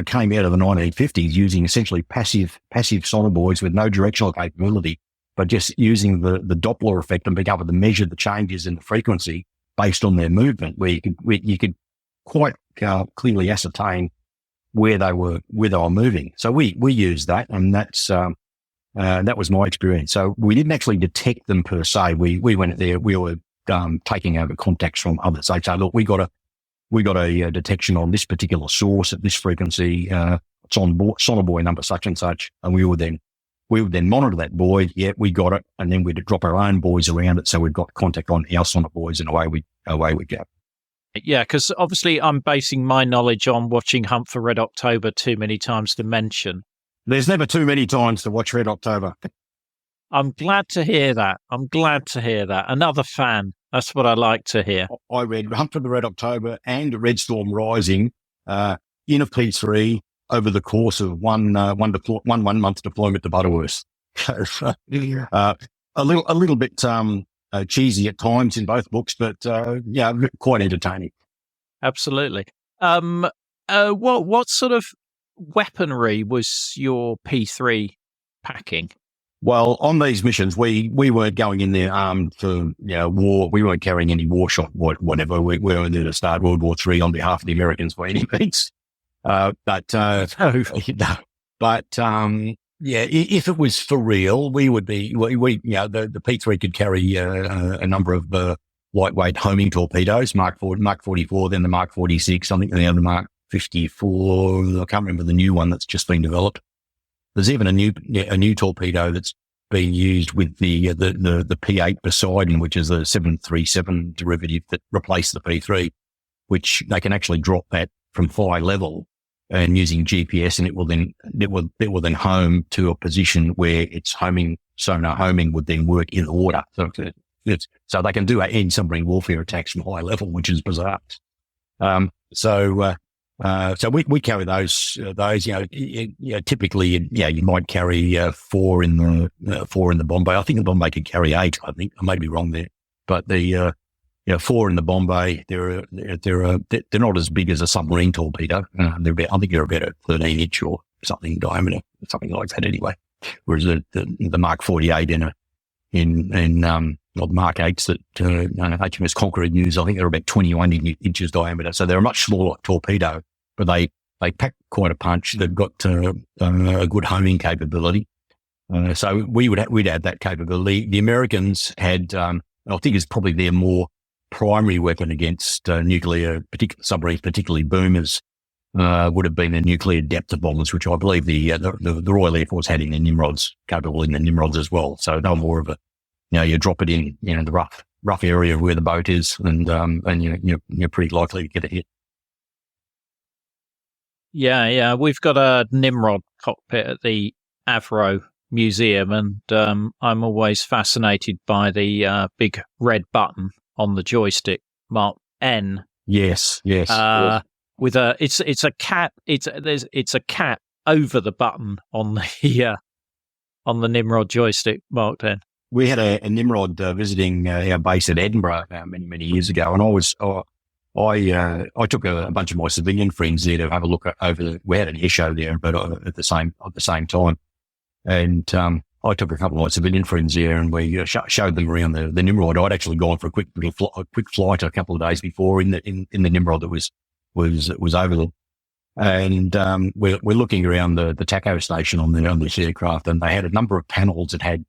came out of the 1950s, using essentially passive sonobuoys with no directional capability, but just using the Doppler effect and being able to measure the changes in the frequency based on their movement, where you could quite clearly ascertain where they were moving. So we used that, and that was my experience. So we didn't actually detect them per se. We went there. We were taking over contacts from others. They say, look, we got a detection on this particular source at this frequency. It's on sonobuoy number such and such, and we would then monitor that buoy. Yeah, we got it, and then we'd drop our own buoys around it, so we've got contact on our sonobuoys, and away we go. Yeah, because obviously I'm basing my knowledge on watching Hunt for Red October too many times to mention. There's never too many times to watch Red October. I'm glad to hear that. Another fan. That's what I like to hear. I read Hunt for the Red October and Red Storm Rising in a P3 over the course of one month deployment to Butterworth. A little bit cheesy at times in both books, but quite entertaining. Absolutely. What sort of weaponry was your P3 packing? Well, on these missions, we weren't going in there armed for war. We weren't carrying any war shot, whatever. We were there to start World War III on behalf of the Americans by any means. If it was for real, we would be. The P3 could carry a number of lightweight homing torpedoes, Mark 44, then the Mark 46. I think the other Mark 54. I can't remember the new one that's just been developed. There's even a new torpedo that's being used with the P8 Poseidon, which is a 737 derivative that replaced the P3, which they can actually drop that from high level and using GPS, and it will then home to a position where its sonar homing would then work in order. So they can do in-submarine warfare attacks from high level, which is bizarre. So we carry those. Typically, you might carry 4 in the Bombay. I think the Bombay could carry 8. I may be wrong there, but the 4 in the Bombay, they're not as big as a submarine torpedo. I think they're about a 13-inch or something diameter, something like that anyway. Whereas the Mark 48 or the Mark 8s that HMS Conqueror used, I think they're about 21 inches diameter. So they're a much smaller torpedo, but they pack quite a punch. They've got a good homing capability. So we'd add that capability. The Americans had, I think it's probably their more primary weapon against nuclear submarines, particularly boomers, would have been the nuclear depth bombers, which I believe the Royal Air Force had in the Nimrods, capable in the Nimrods as well. So no more of a, you drop it in, the rough area where the boat is, and you're pretty likely to get a hit. Yeah. We've got a Nimrod cockpit at the Avro Museum, and I'm always fascinated by the big red button on the joystick marked N. Yes. With it's a cat. It's a cat over the button on the Nimrod joystick marked N. We had a Nimrod visiting our base at Edinburgh many years ago, and I took a bunch of my civilian friends there to have a look we had an air show there, but at the same time, and I took a couple of my civilian friends there, and we showed them around the Nimrod. I'd actually gone for a quick flight a couple of days before in the Nimrod that was over there, and we're looking around the taco station on this aircraft, and they had a number of panels that had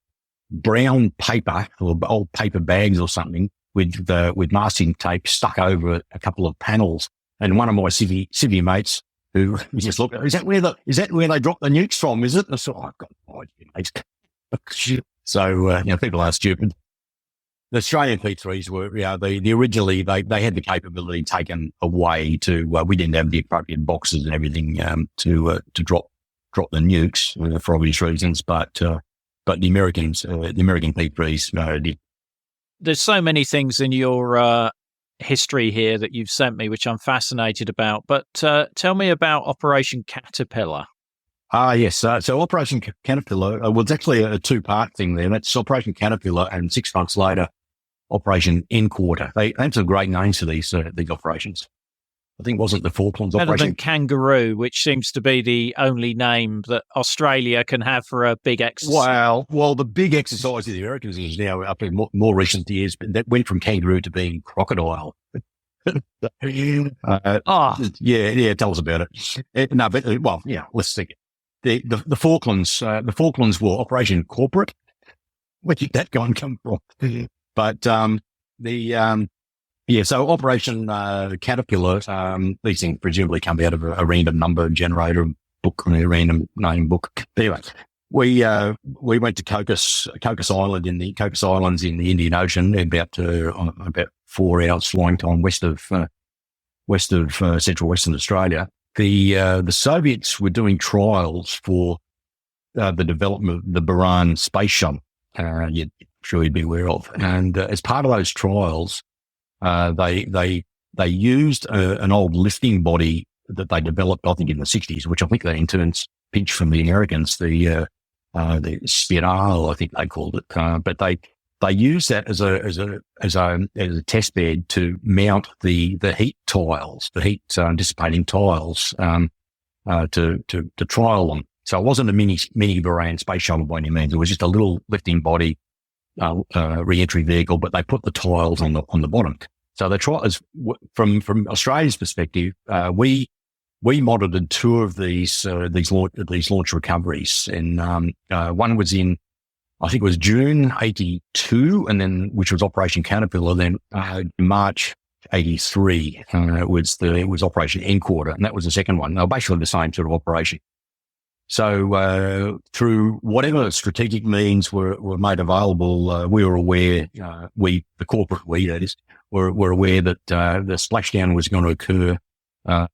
brown paper or old paper bags or something with masking tape stuck over a couple of panels. And one of my civvy mates who just looked, is that where they dropped the nukes from? Is it? So I've got no idea, mate. So people are stupid. The Australian P-3s were, the originally, they had the capability taken away to, we didn't have the appropriate boxes and everything, to drop the nukes, for obvious reasons, but the American P-3s, did. There's so many things in your history here that you've sent me, which I'm fascinated about. But tell me about Operation Caterpillar. Yes. So Operation Caterpillar was actually a two-part thing there. That's Operation Caterpillar, and 6 months later, Operation Quarter. They had some great names for these operations. I think wasn't the Falklands Better Operation than Kangaroo, which seems to be the only name that Australia can have for a big exercise. Well, the big exercise of the Americans is now up in more recent years, but that went from kangaroo to being crocodile. Yeah, tell us about it. Let's think. The Falklands, War, Operation Corporate. Where did that guy come from? But so Operation Caterpillar, these things presumably come out of a random number generator book, a random name book. Anyway, we went to Cocos Island in the Cocos Islands in the Indian Ocean, about 4 hours flying time west of central Western Australia. The Soviets were doing trials for the development of the Buran Space shuttle. You'd be aware of, and as part of those trials, they used an old lifting body that they developed, I think, in the 60s, which I think they in turn pinched from the Americans, the Spiral, I think they called it. But they used that as a test bed to mount the heat tiles, the heat dissipating tiles, to trial them. So it wasn't a mini Buran space shuttle by any means. It was just a little lifting body, re-entry vehicle, but they put the tiles on the bottom. So the trials, from Australia's perspective, we monitored 2 of these launch recoveries, and one was in, I think it was June 82, and then which was Operation Caterpillar. Then March 83 it was Operation Quarter, and that was the second one. They were basically the same sort of operation. So through whatever strategic means were made available, we were aware, the corporate that is, were aware that the splashdown was going to occur at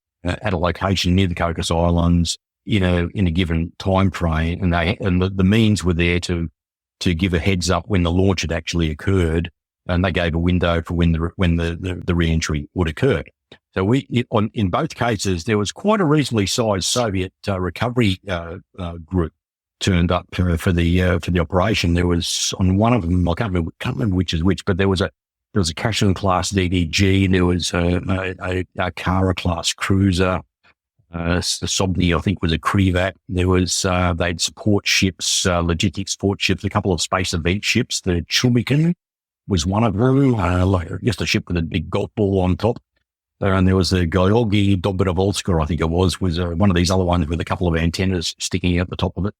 a location near the Cocos Islands in a given time frame, and the means were there to give a heads up when the launch had actually occurred, and they gave a window for when the re-entry would occur. So in both cases, there was quite a reasonably sized Soviet recovery group turned up for the operation. There was on one of them, I can't remember which is which, but there was a Cashin class DDG. There was a Kara class cruiser. The Sobny, I think, was a Krivat. There was they had support ships, logistics support ships, a couple of space event ships. The Chumikin was one of them, just a ship with a big golf ball on top. And there was the Georgy Dobrovolska, I think it was one of these other ones with a couple of antennas sticking out the top of it.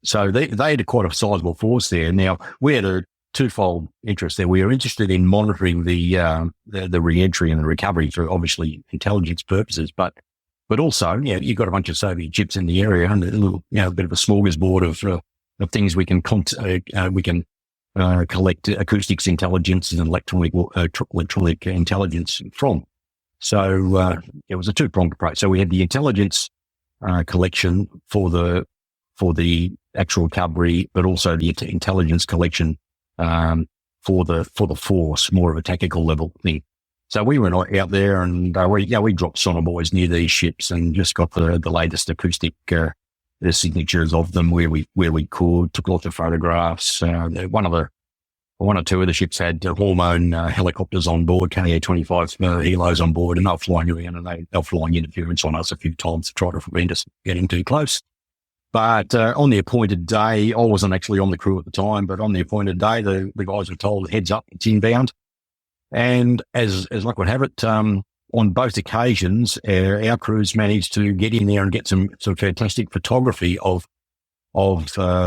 So they had quite a sizable force there. Now, we had a twofold interest there. We were interested in monitoring the re-entry and the recovery for obviously intelligence purposes, but also, you've got a bunch of Soviet ships in the area and a little, a bit of a smorgasbord of things we can collect acoustics intelligence and electronic intelligence from. So it was a two-pronged approach. So we had the intelligence collection for the actual recovery, but also the intelligence collection for the force, more of a tactical level thing. So we went out there and we dropped sonar buoys near these ships and just got the latest acoustic the signatures of them where we could, took lots of photographs. One or two of the ships had hormone helicopters on board, Ka-25 helos on board, and they were flying around and they were flying interference on us a few times to try to prevent us getting too close. But on the appointed day, I wasn't actually on the crew at the time, but on the appointed day, the guys were told, heads up, it's inbound. And as luck would have it, on both occasions, our crews managed to get in there and get some fantastic photography of the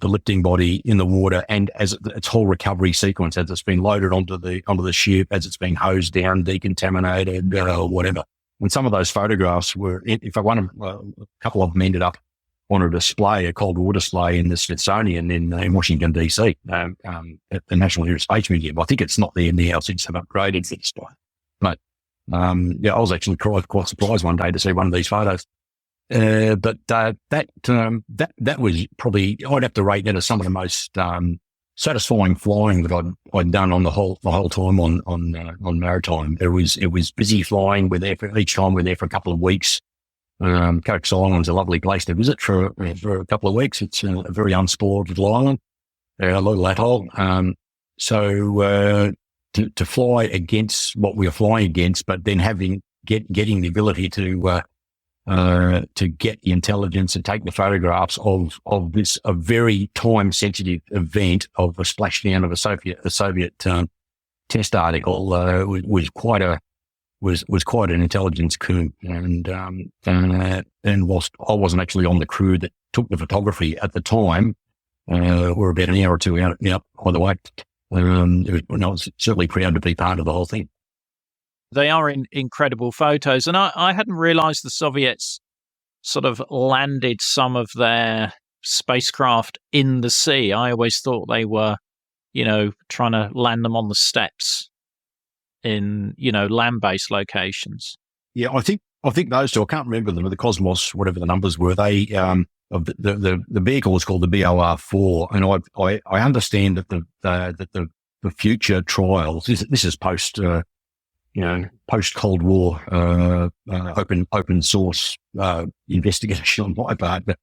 lifting body in the water, and as its whole recovery sequence, as it's been loaded onto the ship, as it's being hosed down, decontaminated, whatever. And some of those photographs were, a couple of them ended up on a display, a Cold War display in the Smithsonian in Washington, D.C., at the National Air and Space Museum. I think it's not there now since they've upgraded the display. But, I was actually quite surprised one day to see one of these photos. But that was probably, I'd have to rate that as some of the most satisfying flying that I'd done on the whole time on Maritime. It was busy flying. Each time we're there for a couple of weeks. Cook Island's a lovely place to visit for a couple of weeks. It's a very unspoiled little island, a little atoll. So to fly against what we were flying against, but then getting the ability to get the intelligence and take the photographs of this a very time sensitive event of a splashdown of a Soviet test article was quite an intelligence coup, and whilst I wasn't actually on the crew that took the photography at the time, we're about an hour or two out either way. I was certainly proud to be part of the whole thing. They are incredible photos. And I hadn't realized the Soviets sort of landed some of their spacecraft in the sea. I always thought they were, trying to land them on the steppes in, land-based locations. Yeah, I think those two, I can't remember them, the Cosmos, whatever the numbers were, they, the vehicle was called the BOR-4. And I understand that the future trials, this is post Cold War, open source, investigation on my part, but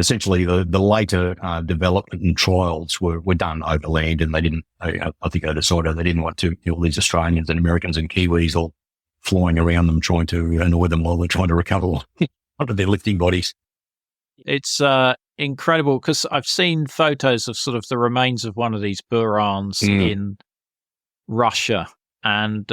essentially the later, development and trials were done over land, and they didn't, I think they decided they didn't want to, all these Australians and Americans and Kiwis all flying around them, trying to annoy them while they're trying to recover onto their lifting bodies. It's, incredible because I've seen photos of sort of the remains of one of these Burans in Russia. And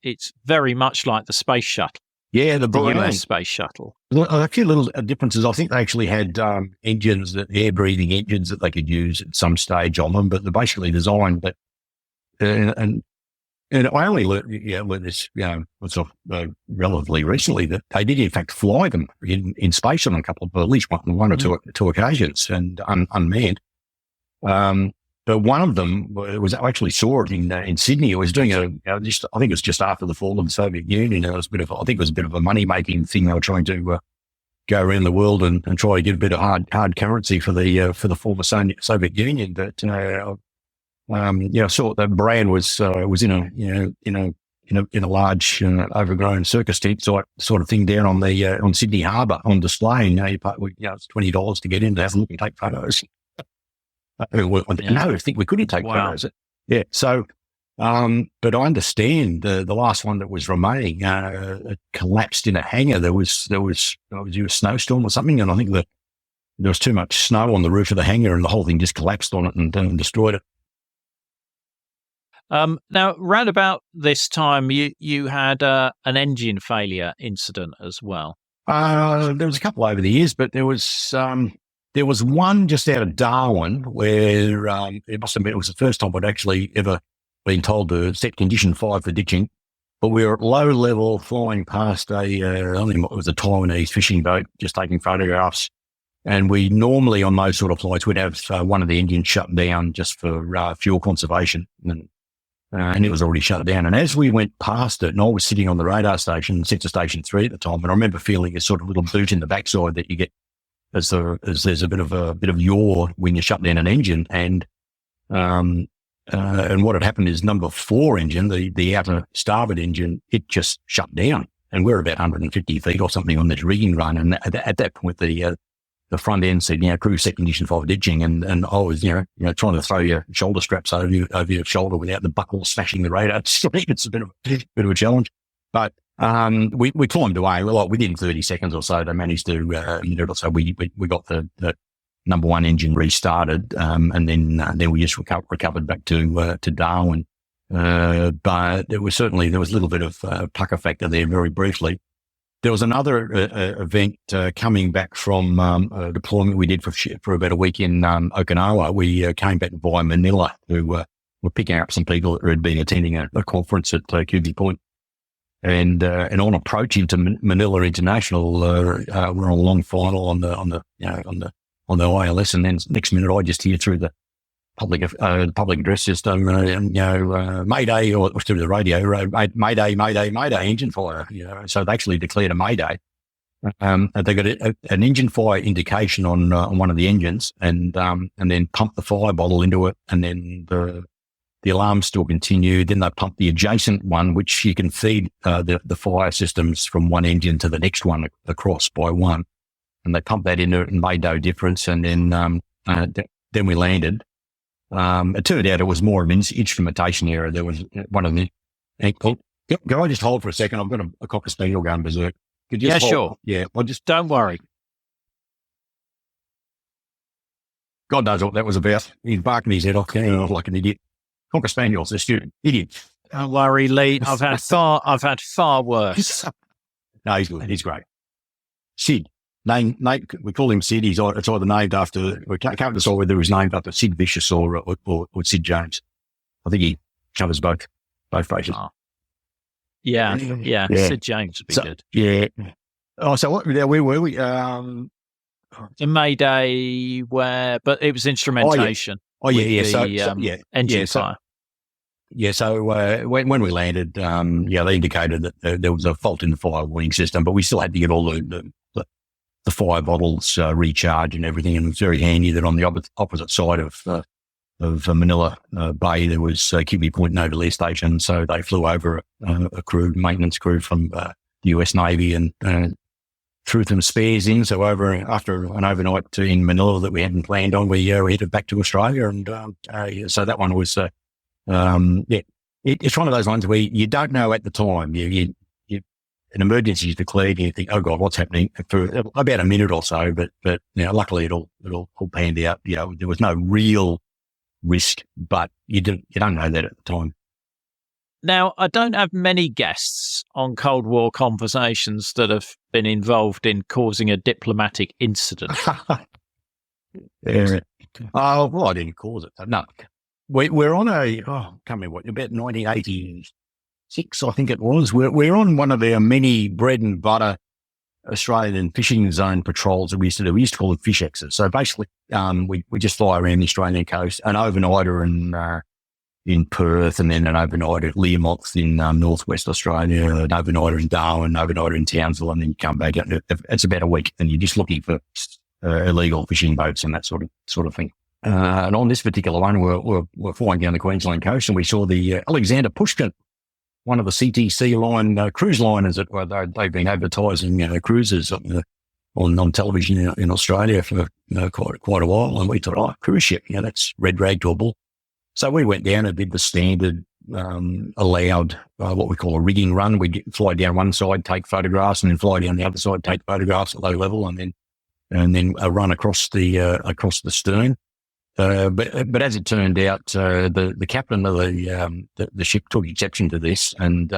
it's very much like the space shuttle. Yeah, the US space shuttle. A few little differences. I think they actually had engines, air-breathing engines that they could use at some stage on them, but they're basically designed. But and I only learned this, relatively recently, that they did in fact fly them in space on a couple of, at least one or two occasions, and unmanned. But one of them was, I actually saw it in Sydney. It was doing I think it was just after the fall of the Soviet Union. It was I think it was a bit of a money making thing. They were trying to go around the world and try to get a bit of hard currency for the former Soviet Union. But I saw that Buran was in a large overgrown circus tent sort of thing down on Sydney Harbour on display. And it's $20 to get in to have a look and take photos. No, I think we couldn't take photos. Yeah. So, but I understand the last one that was remaining, it collapsed in a hangar. There was a snowstorm or something. And I think that there was too much snow on the roof of the hangar and the whole thing just collapsed on it and destroyed it. Now, round about this time, you had an engine failure incident as well. There was a couple over the years, but there was one just out of Darwin where it must have been, it was the first time I'd actually ever been told to set condition 5 for ditching. But we were at low level flying past I think it was a Taiwanese fishing boat, just taking photographs. And we normally on those sort of flights, we'd have one of the engines shut down just for fuel conservation. And it was already shut down. And as we went past it, and I was sitting on the radar station, Sensor Station 3 at the time, and I remember feeling a sort of little boot in the backside that you get as there's a bit of yaw when you shut down an engine, and what had happened is number 4 engine, the outer starboard engine, it just shut down, and we're about 150 feet or something on this rigging run, and at that point the front end said, crew set condition 5 ditching, and I was trying to throw your shoulder straps over your shoulder without the buckle smashing the radar. It's a bit of a challenge, but. We climbed away. Well, within 30 seconds or so, they managed to, so we got the number 1 engine restarted, and then we just recovered back to Darwin. But there was a little bit of pucker factor there very briefly. There was another event coming back from a deployment we did for about a week in Okinawa. We came back via Manila, who were picking up some people that had been attending a conference at Cuby Point. And on approaching to Manila International, we're on a long final on the ILS, and then next minute I just hear through the public address system, Mayday, or through the radio, Mayday, Mayday, Mayday, engine fire. So they actually declared a Mayday. And they got an engine fire indication on one of the engines, and then pumped the fire bottle into it, and then the alarm still continued. Then they pumped the adjacent one, which you can feed the fire systems from one engine to the next one across by one, and they pumped that into it and made no difference. And then we landed. It turned out it was more of an instrumentation error. There was one of the. Can I just hold for a second? I've got a cocker spaniel going berserk. Yeah, hold? Sure. Yeah, don't worry. God knows what that was about. He's barking his head off like an idiot. Cocker spaniel's a student idiot. Don't worry, Leigh. I've had far worse. No, he's good. He's great. Sid. Name, we call him Sid. It's either named after, we can't decide whether it was named after Sid Vicious or Sid James. I think he covers both phrases. Oh. Yeah. Sid James would be good. Yeah. Oh, so where were we? The Mayday, but it was instrumentation. Engine fire. Yeah, so when we landed, they indicated that there was a fault in the fire warning system, but we still had to get all the fire bottles recharged and everything, and it was very handy that on the opposite side of Manila Bay there was Kiwi Point Naval Air Station, so they flew over a maintenance crew from the US Navy and threw some spares in. So after an overnight in Manila that we hadn't planned on, we headed back to Australia, and so that one was it's one of those ones where you don't know at the time. An emergency is declared, and you think, "Oh God, what's happening?" For about a minute or so, but luckily it all panned out. There was no real risk, but you don't know that at the time. Now, I don't have many guests on Cold War conversations that have been involved in causing a diplomatic incident. Yeah. Oh well, I didn't cause it. No, we're on can't remember about 1986, I think it was. We're on one of our many bread and butter Australian fishing zone patrols that we used to do. We used to call them fish X's. So basically, we just fly around the Australian coast, an overnighter in Perth, and then an overnight at Learmonth in northwest Australia, an overnighter in Darwin, an overnighter in Townsville, and then you come back. It's about a week, and you're just looking for illegal fishing boats and that sort of thing. And on this particular one, we're flying down the Queensland coast, and we saw the Alexander Pushkin, one of the CTC line cruise liners that they've been advertising cruises on television in Australia for quite a while, and we thought, cruise ship, that's red rag to a bull. So we went down and did the standard allowed what we call a rigging run. We'd fly down one side, take photographs, and then fly down the other side, take photographs at low level, and then run across the stern. But as it turned out, the captain of the ship took exception to this, and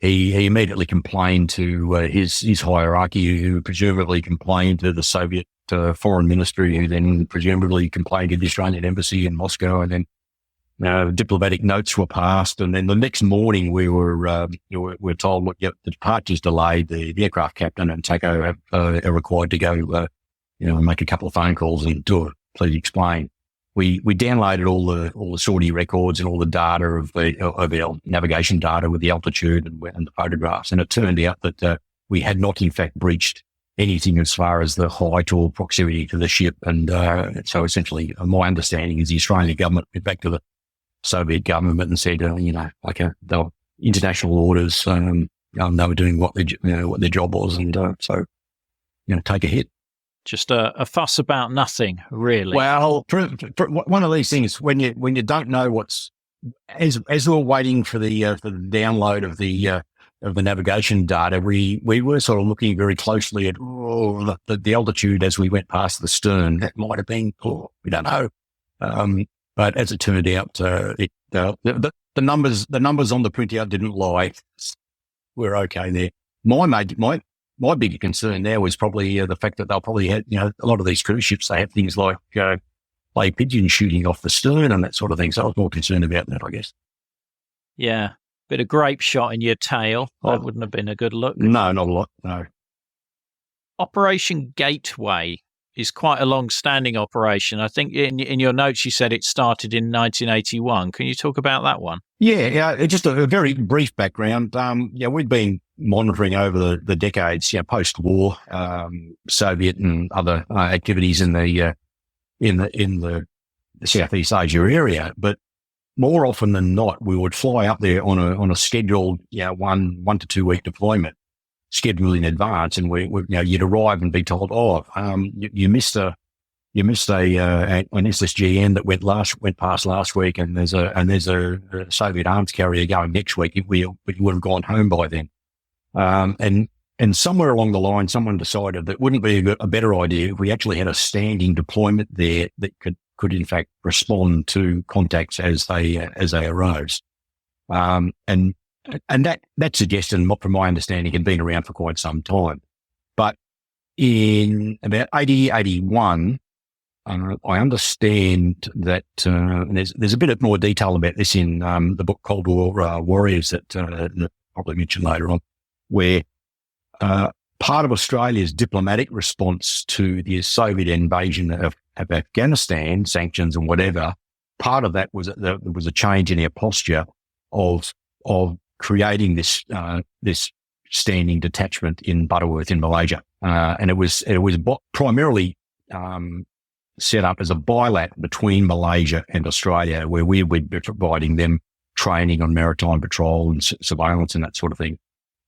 he immediately complained to his hierarchy, who presumably complained to the Soviet foreign ministry, who then presumably complained to the Australian embassy in Moscow, and then diplomatic notes were passed. And then the next morning we were told, look, the departure's delayed. The aircraft captain and TACO are required to go, make a couple of phone calls and do it. Please explain. We downloaded all the sortie records and all the data of our navigation data with the altitude and the photographs, and it turned out that we had not in fact breached anything as far as the height or proximity to the ship. And so essentially, my understanding is the Australian government went back to the Soviet government and said, they were international orders, they were doing what their job was, and so take a hit. Just a fuss about nothing, really. Well, for one of these things, when you don't know what's, as we're waiting for the download of the navigation data, we were sort of looking very closely at the altitude as we went past the stern. That might have been, we don't know. But as it turned out, the numbers on the printout didn't lie. We're okay there. My big concern there was probably the fact that they'll probably have, a lot of these cruise ships, they have things like clay pigeon shooting off the stern and that sort of thing. So I was more concerned about that, I guess. Yeah. Bit of grape shot in your tail. That wouldn't have been a good look. No, not a lot, no. Operation Gateway is quite a long-standing operation. I think in your notes you said it started in 1981. Can you talk about that one? Yeah, just a very brief background. We'd been monitoring over the decades, post-war, Soviet and other activities in the Southeast Asia area. But more often than not, we would fly up there on a scheduled, 1 to 2 week deployment, scheduled in advance, and you'd arrive and be told, you missed an SSGN that went past last week, and there's a Soviet arms carrier going next week. But you would have gone home by then. And somewhere along the line, someone decided that wouldn't be a better idea if we actually had a standing deployment there that could in fact respond to contacts as they arose. And that suggestion, from my understanding, had been around for quite some time. But in about 81, I understand that and there's a bit more detail about this in the book Cold War Warriors that I'll probably mention later on, where part of Australia's diplomatic response to the Soviet invasion of Afghanistan, sanctions and whatever, part of that was there was a change in our posture of creating this standing detachment in Butterworth in Malaysia, and it was primarily set up as a bilat between Malaysia and Australia, where we would be providing them training on maritime patrol and surveillance and that sort of thing.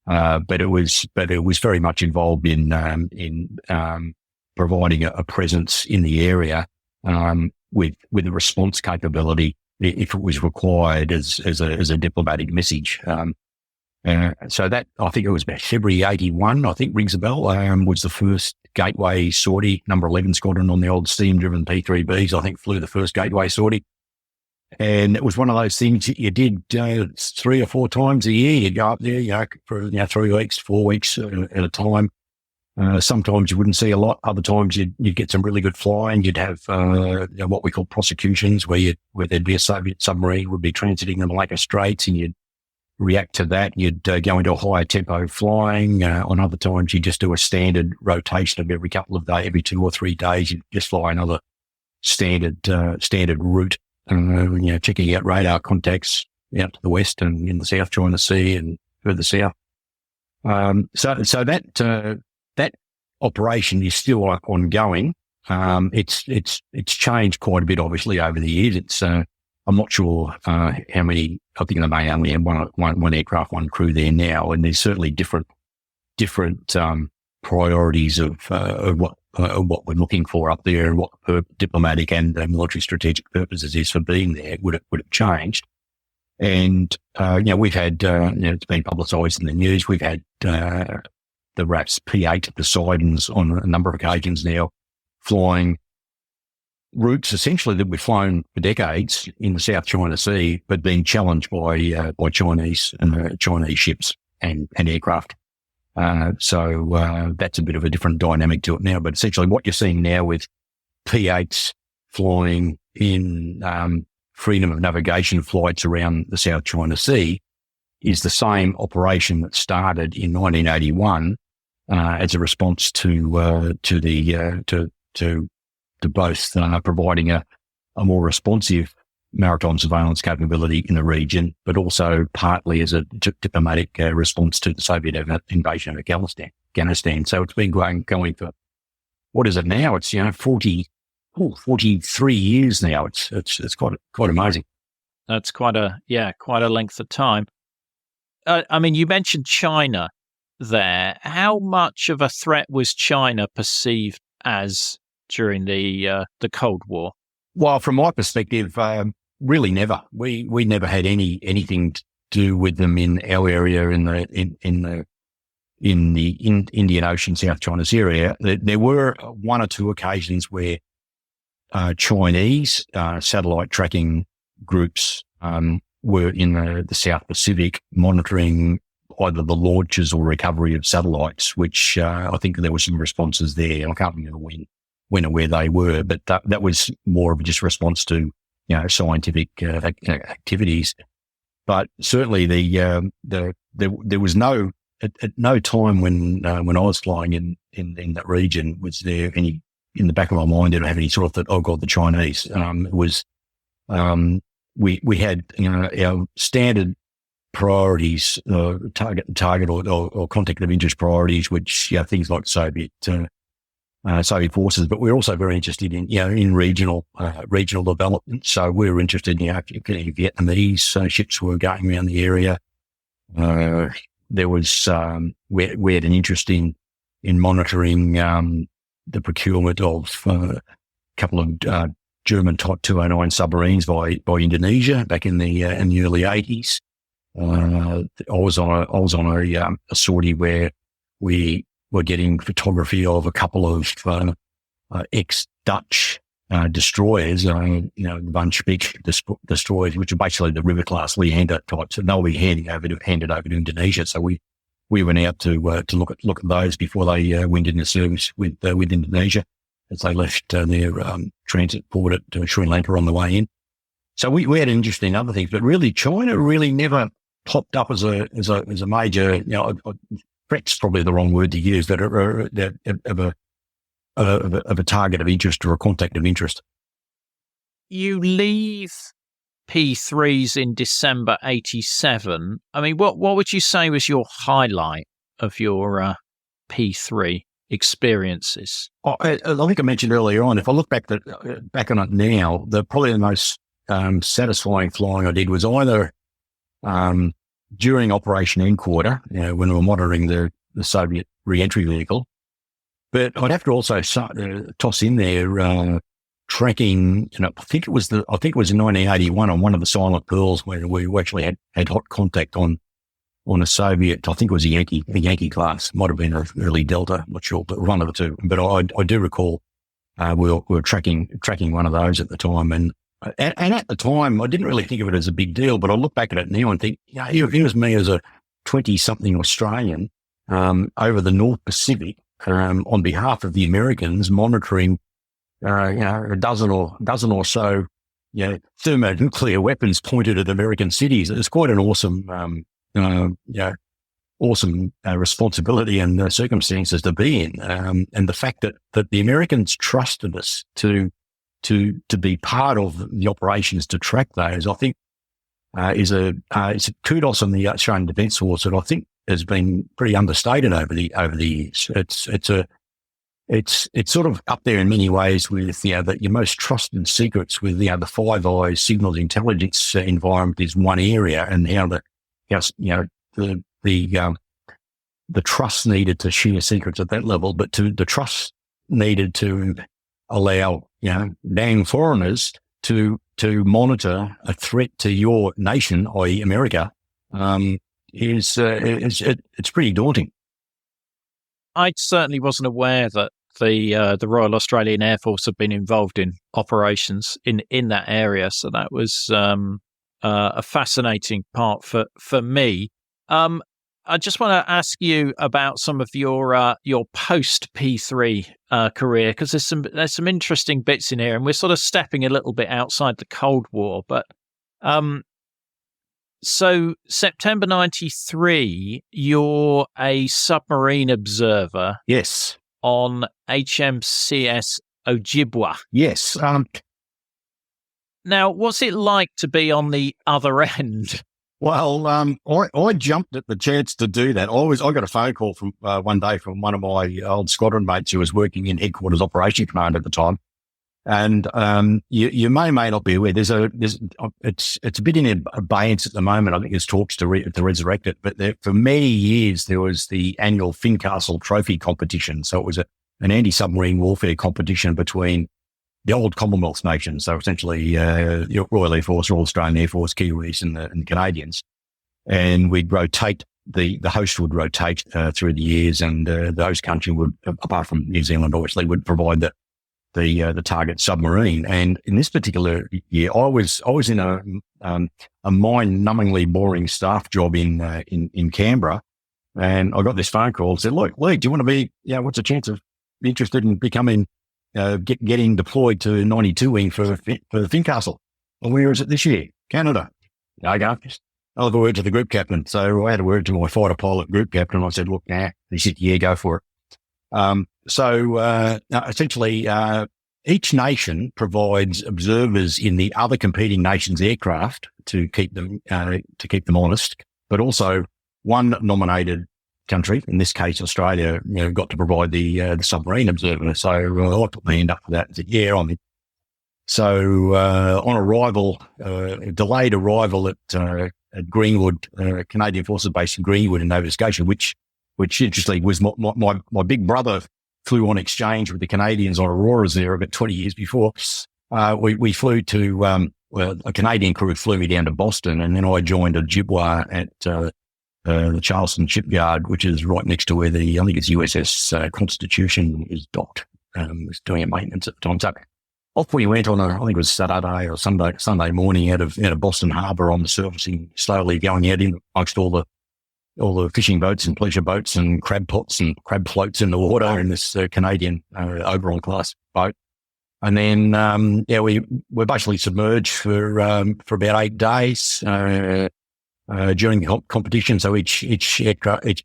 But it was very much involved in providing a presence in the area with a response capability if it was required as a diplomatic message. So that, I think it was about February 81, I think rings a bell, was the first gateway sortie. Number 11 Squadron on the old steam-driven P-3Bs, I think, flew the first gateway sortie. And it was one of those things that you did 3 or 4 times a year. You'd go up there, for 3 weeks, 4 weeks at a time. Sometimes you wouldn't see a lot. Other times you'd get some really good flying. You'd have what we call prosecutions, where there'd be a Soviet submarine would be transiting the Malacca Straits, and you'd react to that. You'd go into a higher tempo flying. On other times, you just do a standard rotation of every couple of days, every 2 or 3 days. You just fly another standard route. Checking out radar contacts out to the west and in the South China Sea and further south. So that operation is still ongoing. It's changed quite a bit, obviously, over the years. I'm not sure how many. I think they may only have one aircraft, one crew there now, and there's certainly different priorities of what we're looking for up there, and what diplomatic and military strategic purposes is for being there would have changed. And we've had it's been publicised in the news. We've had the RAAF's P-8 Poseidons on a number of occasions now, flying routes essentially that we've flown for decades in the South China Sea, but being challenged by Chinese ships and aircraft. So that's a bit of a different dynamic to it now. But essentially, what you're seeing now with P-8s flying in freedom of navigation flights around the South China Sea is the same operation that started in 1981 as a response to both providing a more responsive maritime surveillance capability in the region, but also partly as a diplomatic response to the Soviet invasion of Afghanistan. So it's been going for, what is it now? It's 43 years now. It's quite amazing. That's quite a length of time. You mentioned China there. How much of a threat was China perceived as during the Cold War? Well, from my perspective, really never. We never had anything to do with them in our area in the Indian Ocean, South China Sea area. There were 1 or 2 occasions where Chinese satellite tracking groups were in the South Pacific monitoring either the launches or recovery of satellites, which I think there were some responses there. I can't remember when or where they were, but that was more of just response to scientific activities. but certainly there was no at no time when I was flying in that region was there any in the back of my mind did I have any sort of thought, oh God, the Chinese. It was we had our standard priorities, target or contact of interest priorities, which things like Soviet forces, but we're also very interested in regional development. So we were interested in getting Vietnamese ships were going around the area. There was we had an interest in monitoring the procurement of a couple of German Type 209 submarines by Indonesia back in the early 80s. I was on a sortie where we were getting photography of a couple of ex-Dutch destroyers, Van Spijk destroyers, which are basically the River class Leigh types, and they'll be handed over to Indonesia. So we went out to look at those before they went into service with Indonesia, as they left their transit port at Sri Lanka on the way in. So we had an interest in other things, but really China really never popped up as a major, threat's probably the wrong word to use, but of a target of interest or a contact of interest. You leave P3s in December 87. I mean, what would you say was your highlight of your P3 experiences? I think I mentioned earlier on, if I look back on it now, probably the most satisfying flying I did was either during Operation End Quarter, when we were monitoring the Soviet re-entry vehicle, but I'd have to also toss in there tracking. I think it was in 1981 on one of the Silent Pearls where we actually had hot contact on a Soviet. I think it was a Yankee class, might have been an early Delta, I'm not sure, but one of the two. But I do recall we were tracking one of those at the time, and at the time I didn't really think of it as a big deal. But I look back at it now and think, here's me as a 20-something Australian over the North Pacific on behalf of the Americans, monitoring a dozen or so thermonuclear weapons pointed at American cities. It's quite an awesome responsibility and circumstances to be in, and the fact that the Americans trusted us to be part of the operations to track those, I think, is a kudos on the Australian Defence Force that I think has been pretty understated over the years. It's sort of up there in many ways with that your most trusted secrets with the Five Eyes signals intelligence environment is one area, and how the trust needed to share secrets at that level, but the trust needed to allow dang foreigners to monitor a threat to your nation, i.e., America, it's pretty daunting. I certainly wasn't aware that the Royal Australian Air Force had been involved in operations in that area, so that was a fascinating part for me. I just want to ask you about some of your post P3 career, because there's some interesting bits in here, and we're sort of stepping a little bit outside the Cold War. But so September 93, you're a submarine observer. Yes. On HMCS Ojibwa. Yes. Now, what's it like to be on the other end? Well, I jumped at the chance to do that. I got a phone call from one day from one of my old squadron mates who was working in Headquarters Operation Command at the time. And you may not be aware. It's a bit in abeyance at the moment. I think there's talks to resurrect it. But for many years there was the annual Fincastle Trophy competition. So it was an anti-submarine warfare competition between the old Commonwealth nations, so essentially the Royal Air Force, Royal Australian Air Force, Kiwis and Canadians. And we'd rotate, the host would rotate through the years, and the host country would, apart from New Zealand obviously, would provide the target submarine. And in this particular year, I was in a mind-numbingly boring staff job in Canberra, and I got this phone call and said, "Look, Leigh, do you want to be? What's the chance of interested in becoming getting deployed to 92 wing for the Fincastle? Well, where is it this year? Canada." Okay. I'll have a word to the group captain. So I had a word to my fighter pilot group captain. I said, look, nah. He said, yeah, go for it. Essentially, each nation provides observers in the other competing nations' aircraft to keep them honest, but also one nominated country, in this case Australia, got to provide the submarine observer. So I put my hand up for that and said, yeah, I'm in. So on arrival, delayed arrival at Greenwood, Canadian Forces Base in Greenwood in Nova Scotia, which interestingly was my big brother flew on exchange with the Canadians on Auroras there about 20 years before. We flew to, a Canadian crew flew me down to Boston, and then I joined a Jibwa at the Charleston shipyard, which is right next to where I think it's USS Constitution is docked. Was doing a maintenance at the time. So off we went on I think it was Saturday or Sunday morning out of Boston Harbour on the surfacing, slowly going out in amongst all the fishing boats and pleasure boats and crab pots and crab floats in the water in this Canadian Oberon class boat. And then, we were basically submerged for about 8 days, during the competition. So each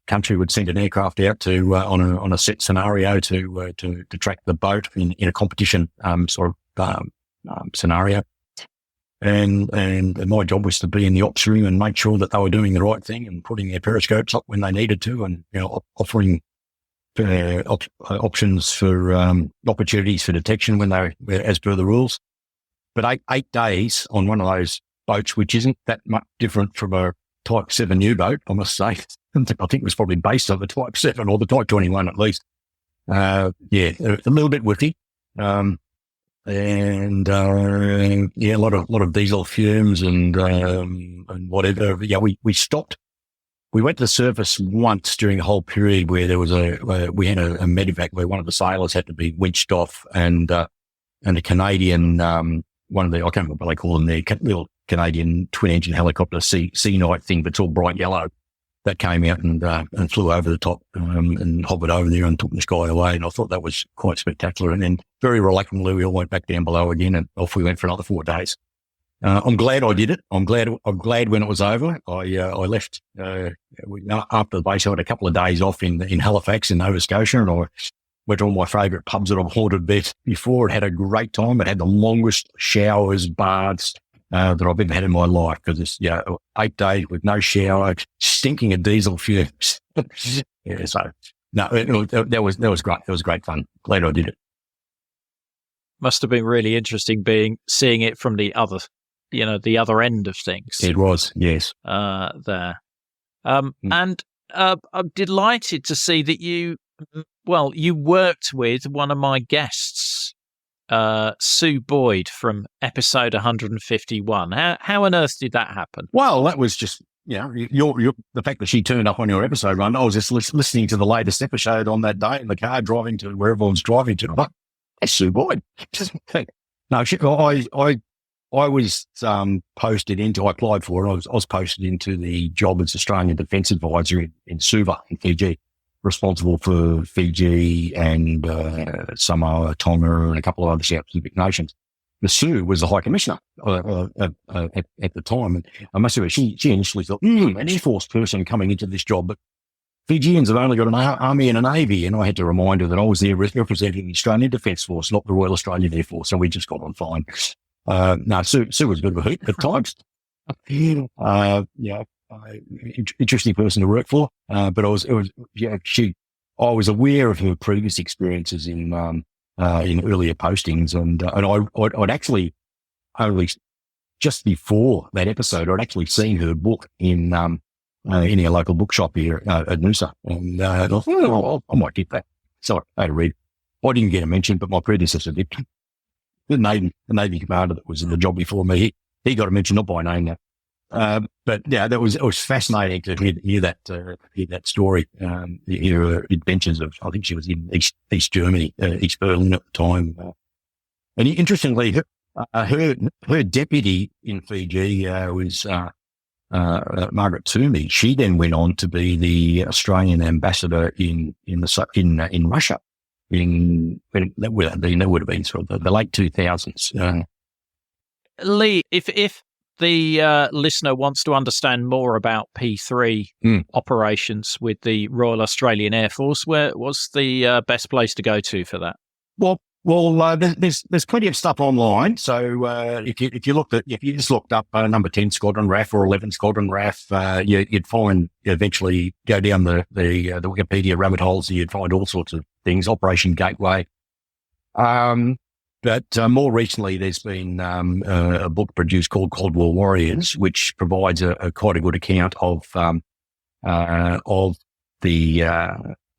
country would send an aircraft out to, on a set scenario to track the boat in a competition, scenario. And my job was to be in the ops room and make sure that they were doing the right thing and putting their periscopes up when they needed to, and offering options for opportunities for detection when they were as per the rules. But 8 days on one of those boats, which isn't that much different from a Type 7 U-boat, I must say. I think it was probably based on the Type 7 or the Type 21 at least. A little bit whiffy. A lot of diesel fumes and whatever. Yeah, we stopped. We went to the surface once during the whole period where there was we had a medevac where one of the sailors had to be winched off, and a Canadian, one of the, I can't remember what they call them there, little Canadian twin engine helicopter, sea night thing, but it's all bright yellow, that came out and flew over the top, and hovered over there and took the sky away. And I thought that was quite spectacular. And then very reluctantly, we all went back down below again, and off we went for another 4 days. I'm glad I did it. I'm glad when it was over. I left, after the base. I had a couple of days off in Halifax in Nova Scotia, and I went to all my favourite pubs that I've haunted before. It had a great time. It had the longest showers, baths, that I've ever had in my life, because it's 8 days with no shower, stinking of diesel fumes. So no, that was great. It was great fun. Glad I did it. Must have been really interesting seeing it from the other, the other end of things. It was, yes. There, and I'm delighted to see that you worked with one of my guests, Sue Boyd from episode 151. How on earth did that happen? Well, that was just, the fact that she turned up on your episode run. I was just listening to the latest episode on that day in the car, driving to where everyone's driving to. I'm like, that's Sue Boyd. No, I was posted into, I applied for it. I was posted into the job as Australian Defence Advisor in Suva in Fiji, responsible for Fiji and Samoa, Tonga, and a couple of other South Pacific nations. The Sue was the High Commissioner at the time, and I must say she initially thought, an Air Force person coming into this job, but Fijians have only got an army and a navy, and I had to remind her that I was there representing the Australian Defence Force, not the Royal Australian Air Force, and we just got on fine. No, Sue was a bit of a hoot at times. Interesting person to work for, but I was aware of her previous experiences in earlier postings, and I'd actually only just before that episode, I'd actually seen her book in our local bookshop here at Noosa, and I thought, I might get that. So I had to read. I didn't get a mention, but my predecessor did. The Navy commander that was in the job before me, he got a mention, not by name now. But yeah, it was fascinating to hear that story, hear her adventures of, I think she was in East Germany, East Berlin at the time. And interestingly, her deputy in Fiji was Margaret Toomey. She then went on to be the Australian ambassador in Russia. That would have been sort of the late 2000s. Leigh, if the listener wants to understand more about P3 operations with the Royal Australian Air Force, what's the best place to go to for that? Well, there's plenty of stuff online. So if you just looked up number 10 Squadron RAAF or 11 Squadron RAAF, you'd find eventually go down the Wikipedia rabbit holes. You'd find all sorts of things. Operation Gateway. But more recently, there's been a book produced called Cold War Warriors, which provides a quite a good account of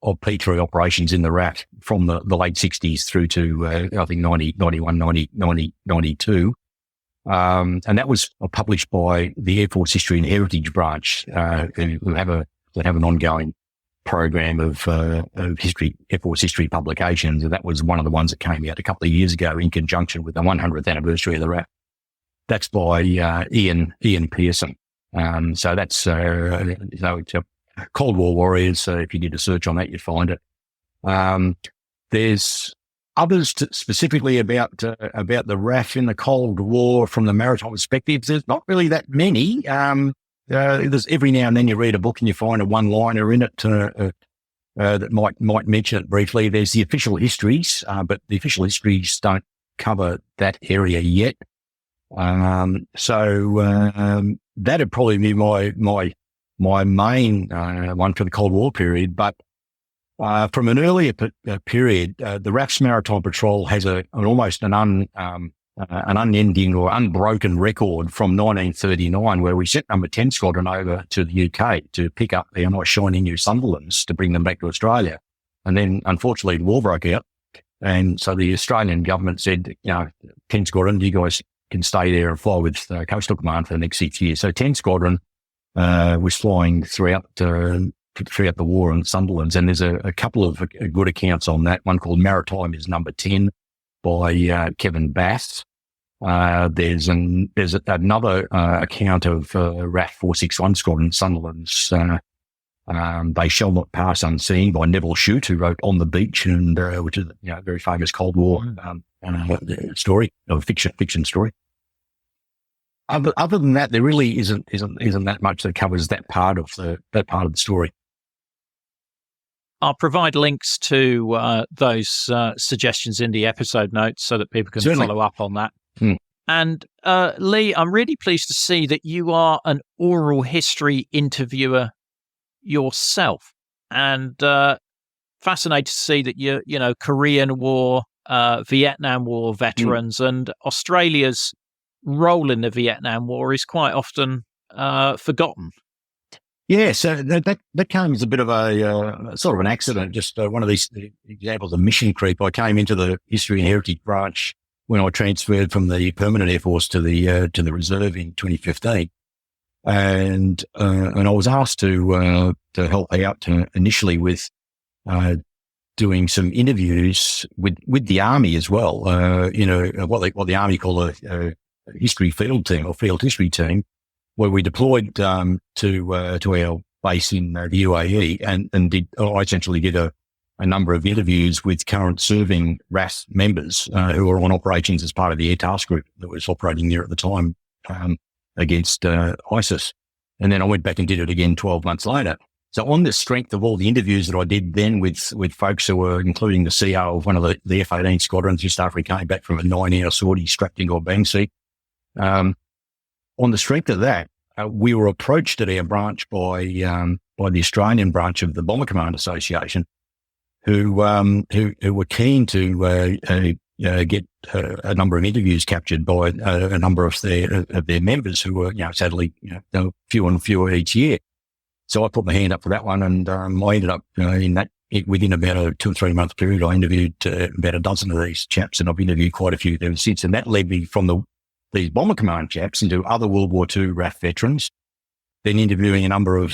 P3 operations in the RAAF from the late 60s through to, I think, 91, 92. And that was published by the Air Force History and Heritage Branch, who have an ongoing program of Air Force history publications. And that was one of the ones that came out a couple of years ago in conjunction with the 100th anniversary of the RAAF. That's by Ian Pearson. So that's, it's a Cold War Warriors. So if you did a search on that, you'd find it. There's others specifically about the RAAF in the Cold War from the maritime perspective. There's not really that many. There's every now and then you read a book and you find a one-liner in it that might mention it briefly. There's the official histories, but the official histories don't cover that area yet. So that'd probably be my main one for the Cold War period. But from an earlier period, the RAAF's maritime patrol has almost an unending or unbroken record from 1939, where we sent number 10 Squadron over to the UK to pick up the nice shiny new Sunderlands to bring them back to Australia. And then, unfortunately, the war broke out. And so the Australian government said, 10 Squadron, you guys can stay there and fly with Coastal Command for the next 6 years. So 10 Squadron was flying throughout the war on Sunderlands. And there's a couple of good accounts on that. One called Maritime is number 10 by Kevin Bass. There's another account of RAAF 461 Squadron Sunderlands. They Shall Not Pass Unseen by Neville Shute, who wrote On the Beach, and which is a very famous Cold War story, or fiction story. Other than that, there really isn't that much that covers that part of the story. I'll provide links to those suggestions in the episode notes so that people can follow up on that. And Leigh, I'm really pleased to see that you are an oral history interviewer yourself, and fascinated to see that you're, Korean War, Vietnam War veterans, and Australia's role in the Vietnam War is quite often forgotten. Yeah, so that came as a bit of a sort of an accident, just one of these examples of mission creep. I came into the History and Heritage Branch when I transferred from the Permanent Air Force to the Reserve in 2015, and I was asked to help out initially with doing some interviews with the Army as well. What the Army call a history field team or field history team, where we deployed to our base in the UAE, and I essentially did a number of interviews with current serving RAAF members who were on operations as part of the Air Task Group that was operating there at the time against ISIS. And then I went back and did it again 12 months later. So on the strength of all the interviews that I did then with folks who were, including the CEO of one of the F-18 squadrons just after he came back from a 9-hour sortie strapped in Gorbangsy, on the strength of that, we were approached at our branch by the Australian branch of the Bomber Command Association, who were keen to get a number of interviews captured by a number of their members who were, sadly, fewer and fewer each year. So I put my hand up for that one, and I ended up within about a 2 or 3 month period, I interviewed about a dozen of these chaps, and I've interviewed quite a few of them since, and that led me from these Bomber Command chaps into other World War II RAAF veterans, then interviewing a number of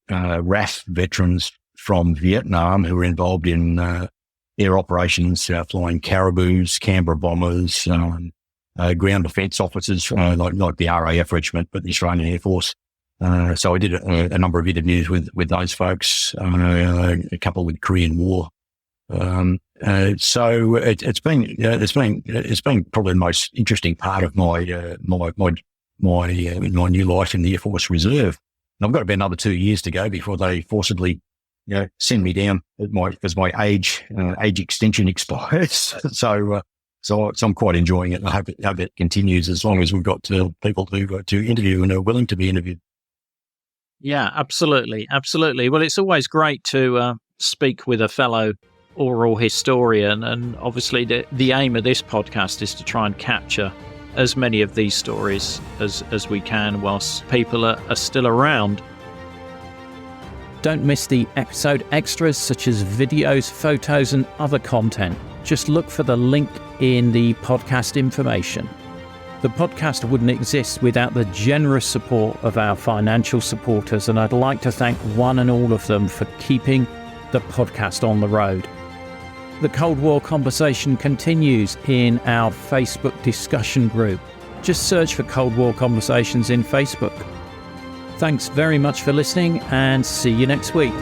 RAAF veterans from Vietnam who were involved in air operations, flying Caribous, Canberra bombers, ground defence officers like the RAAF regiment, but the Australian Air Force. So I did a number of interviews with those folks, a couple with Korean War. So it's been probably the most interesting part of my my new life in the Air Force Reserve. And I've got about another 2 years to go before they forcibly, send me down because my age extension expires. So I'm quite enjoying it. And I hope it continues as long as we've got people to interview and are willing to be interviewed. Yeah, absolutely. Absolutely. Well, it's always great to speak with a fellow oral historian. And obviously the aim of this podcast is to try and capture as many of these stories as we can whilst people are still around. Don't miss the episode extras such as videos, photos and other content. Just look for the link in the podcast information. The podcast wouldn't exist without the generous support of our financial supporters, and I'd like to thank one and all of them for keeping the podcast on the road. The Cold War conversation continues in our Facebook discussion group. Just search for Cold War Conversations in Facebook. Thanks very much for listening and see you next week.